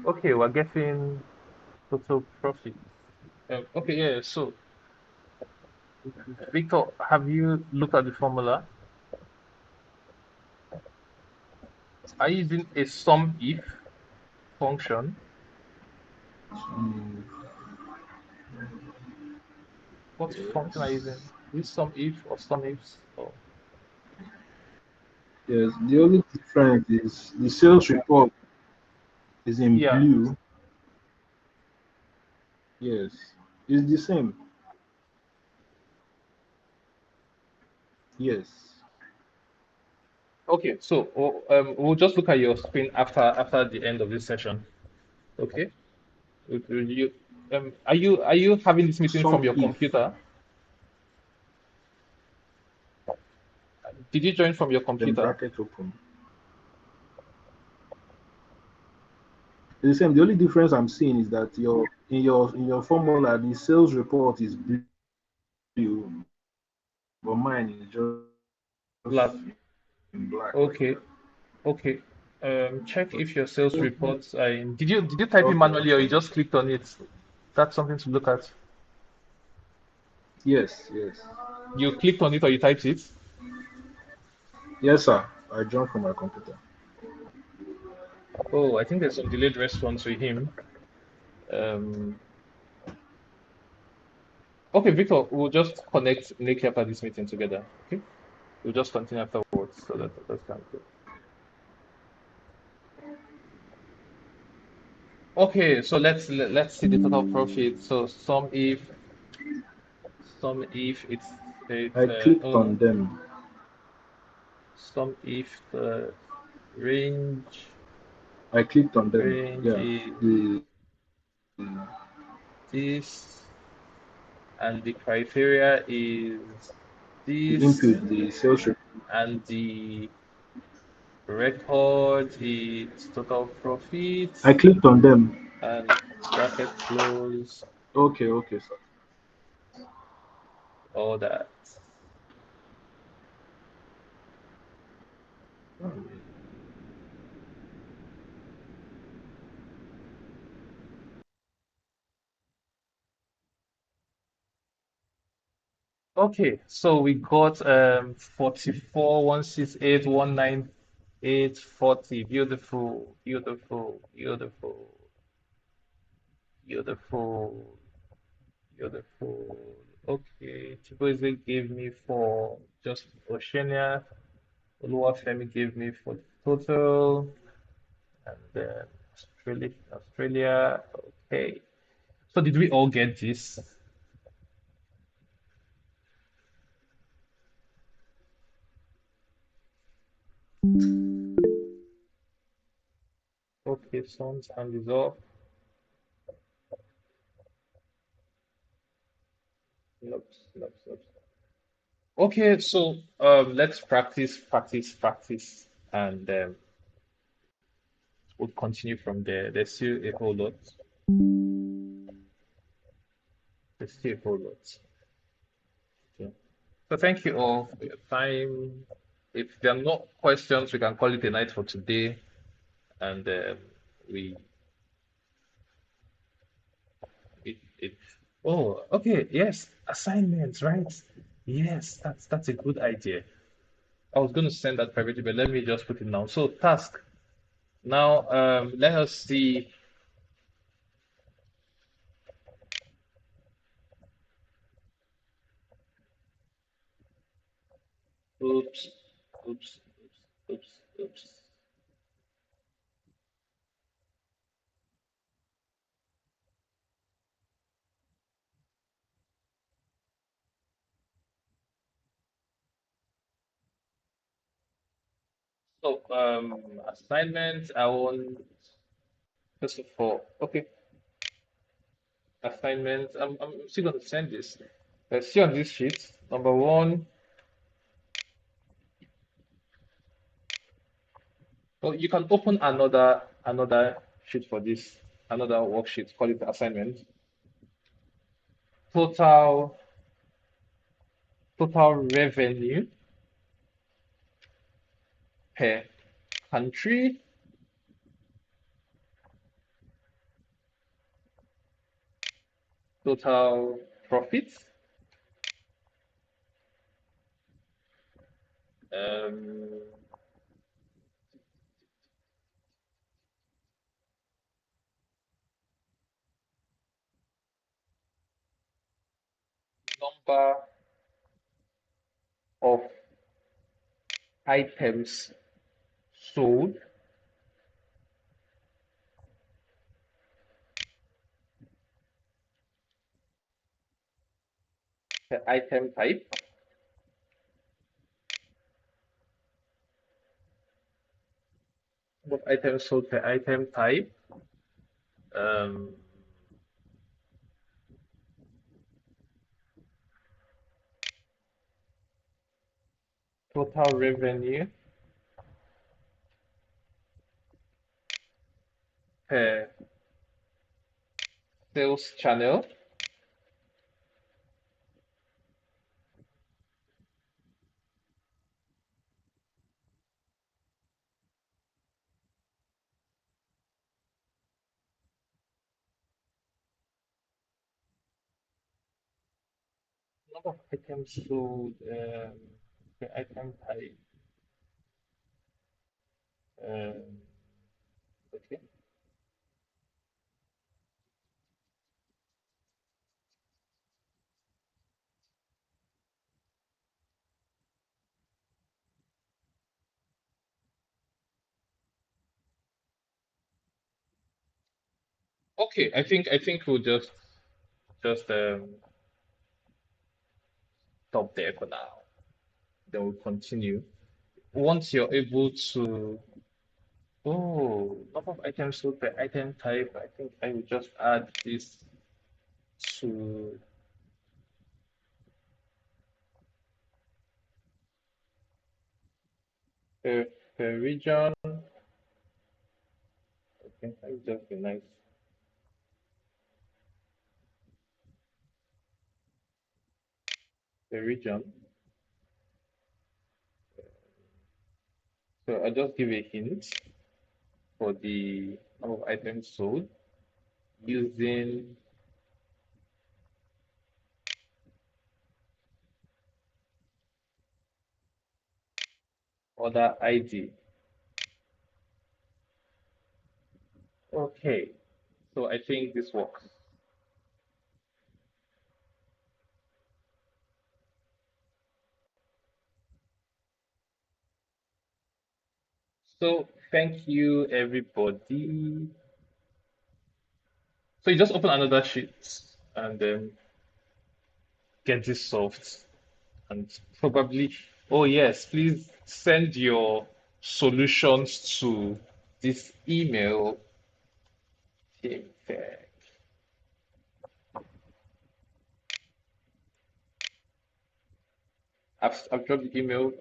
Okay, we're getting total profit. Okay, yeah, so Victor, have you looked at the formula? Are you using a sum if function? Mm, What function are you yes. using? Is sum if or sum ifs? Or Yes, the only difference is the sales report is in yeah, blue. Yes, it's the same. Yes. okay, so we'll just look at your screen after the end of this session. Okay? Will you are you having this meeting from Sum your if, computer? Did you join from your then computer? bracket open. It's the same. The only difference I'm seeing is that your formula, the sales report is blue, but mine is just Black. in black. Okay, okay. Check if your sales reports are in. Did you type it Okay, manually or you okay. just clicked on it? That's something to look at. Yes, yes. You clicked on it or you typed it? Yes, sir. I joined from my computer. Oh, I think there's some delayed response with him. Um, okay, Victor, we'll just connect later after this meeting together. Okay, we'll just continue afterwards so that's kind of good. Okay, so let's see the total profit. So sum if it's I clicked oh on them. sum if the range I clicked on them. range Yeah, is the this, and the criteria is this, input, the sales rep. and the record is total profit I clicked on them. and bracket close, Okay, okay, sir. all that. Hmm. Okay, so we got 44, 168, 198, 40. Beautiful, beautiful, beautiful, beautiful, beautiful. Okay, Chibueze gave me for just Oceania. Oluwafemi gave me for the total, and then Australia. Okay. So did we all get this? Okay, son's hand is up. Nope, nope, nope. Okay, so let's practice, practice, practice, and we'll continue from there. There's still a whole lot. There's still a whole lot. Okay. So thank you all for your time. If there are no questions, we can call it a night for today, and we it. Oh, okay. Yes, assignments, right? Yes, that's a good idea. I was going to send that privately, but let me just put it now. So task. Now, let us see. Oops, oops, oops, oops, oops. So, assignments, I want, first of all, okay, assignments, I'm still going to send this. Let's see on this sheet. Number one, well, you can open another sheet for this, another worksheet, call it assignment. Total, total revenue per country, total profits, um, number of items sold, per item type, number of items sold per item type, um, total revenue per sales channel, number of items sold per item type. Um, okay. Okay, I think we'll just stop there for now. Then we'll continue. Once you're able to Oh, number of items sold per item type. I think I will just add this to per region. I think that would just be nice. Per region. So I'll just give a hint for the number of items sold using order ID. Okay, so I think this works. So thank you, everybody. So you just open another sheet and then get this solved. And probably, oh yes, please send your solutions to this email. Teamtech. I've dropped the email.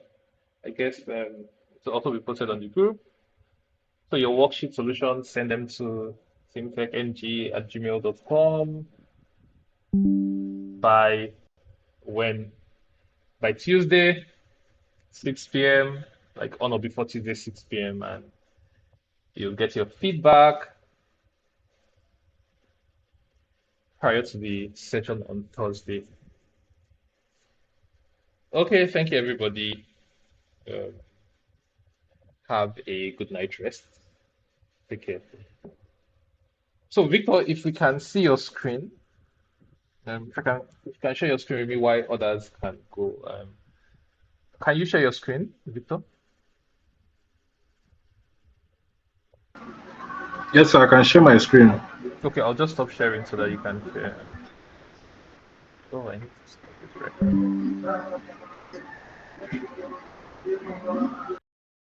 I guess to also be posted on the group. So your worksheet solutions, send them to teamtechng@gmail.com by when? By Tuesday, 6 p.m., like on or before Tuesday, 6 p.m., and you'll get your feedback prior to the session on Thursday. Okay, thank you, everybody. Um, have a good night rest. Take care. So, Victor, if we can see your screen, if you can share your screen with me while others can go. Can you share your screen, Victor? Yes, sir, I can share my screen. Okay, I'll just stop sharing so that you can share. Oh, I need to stop this record.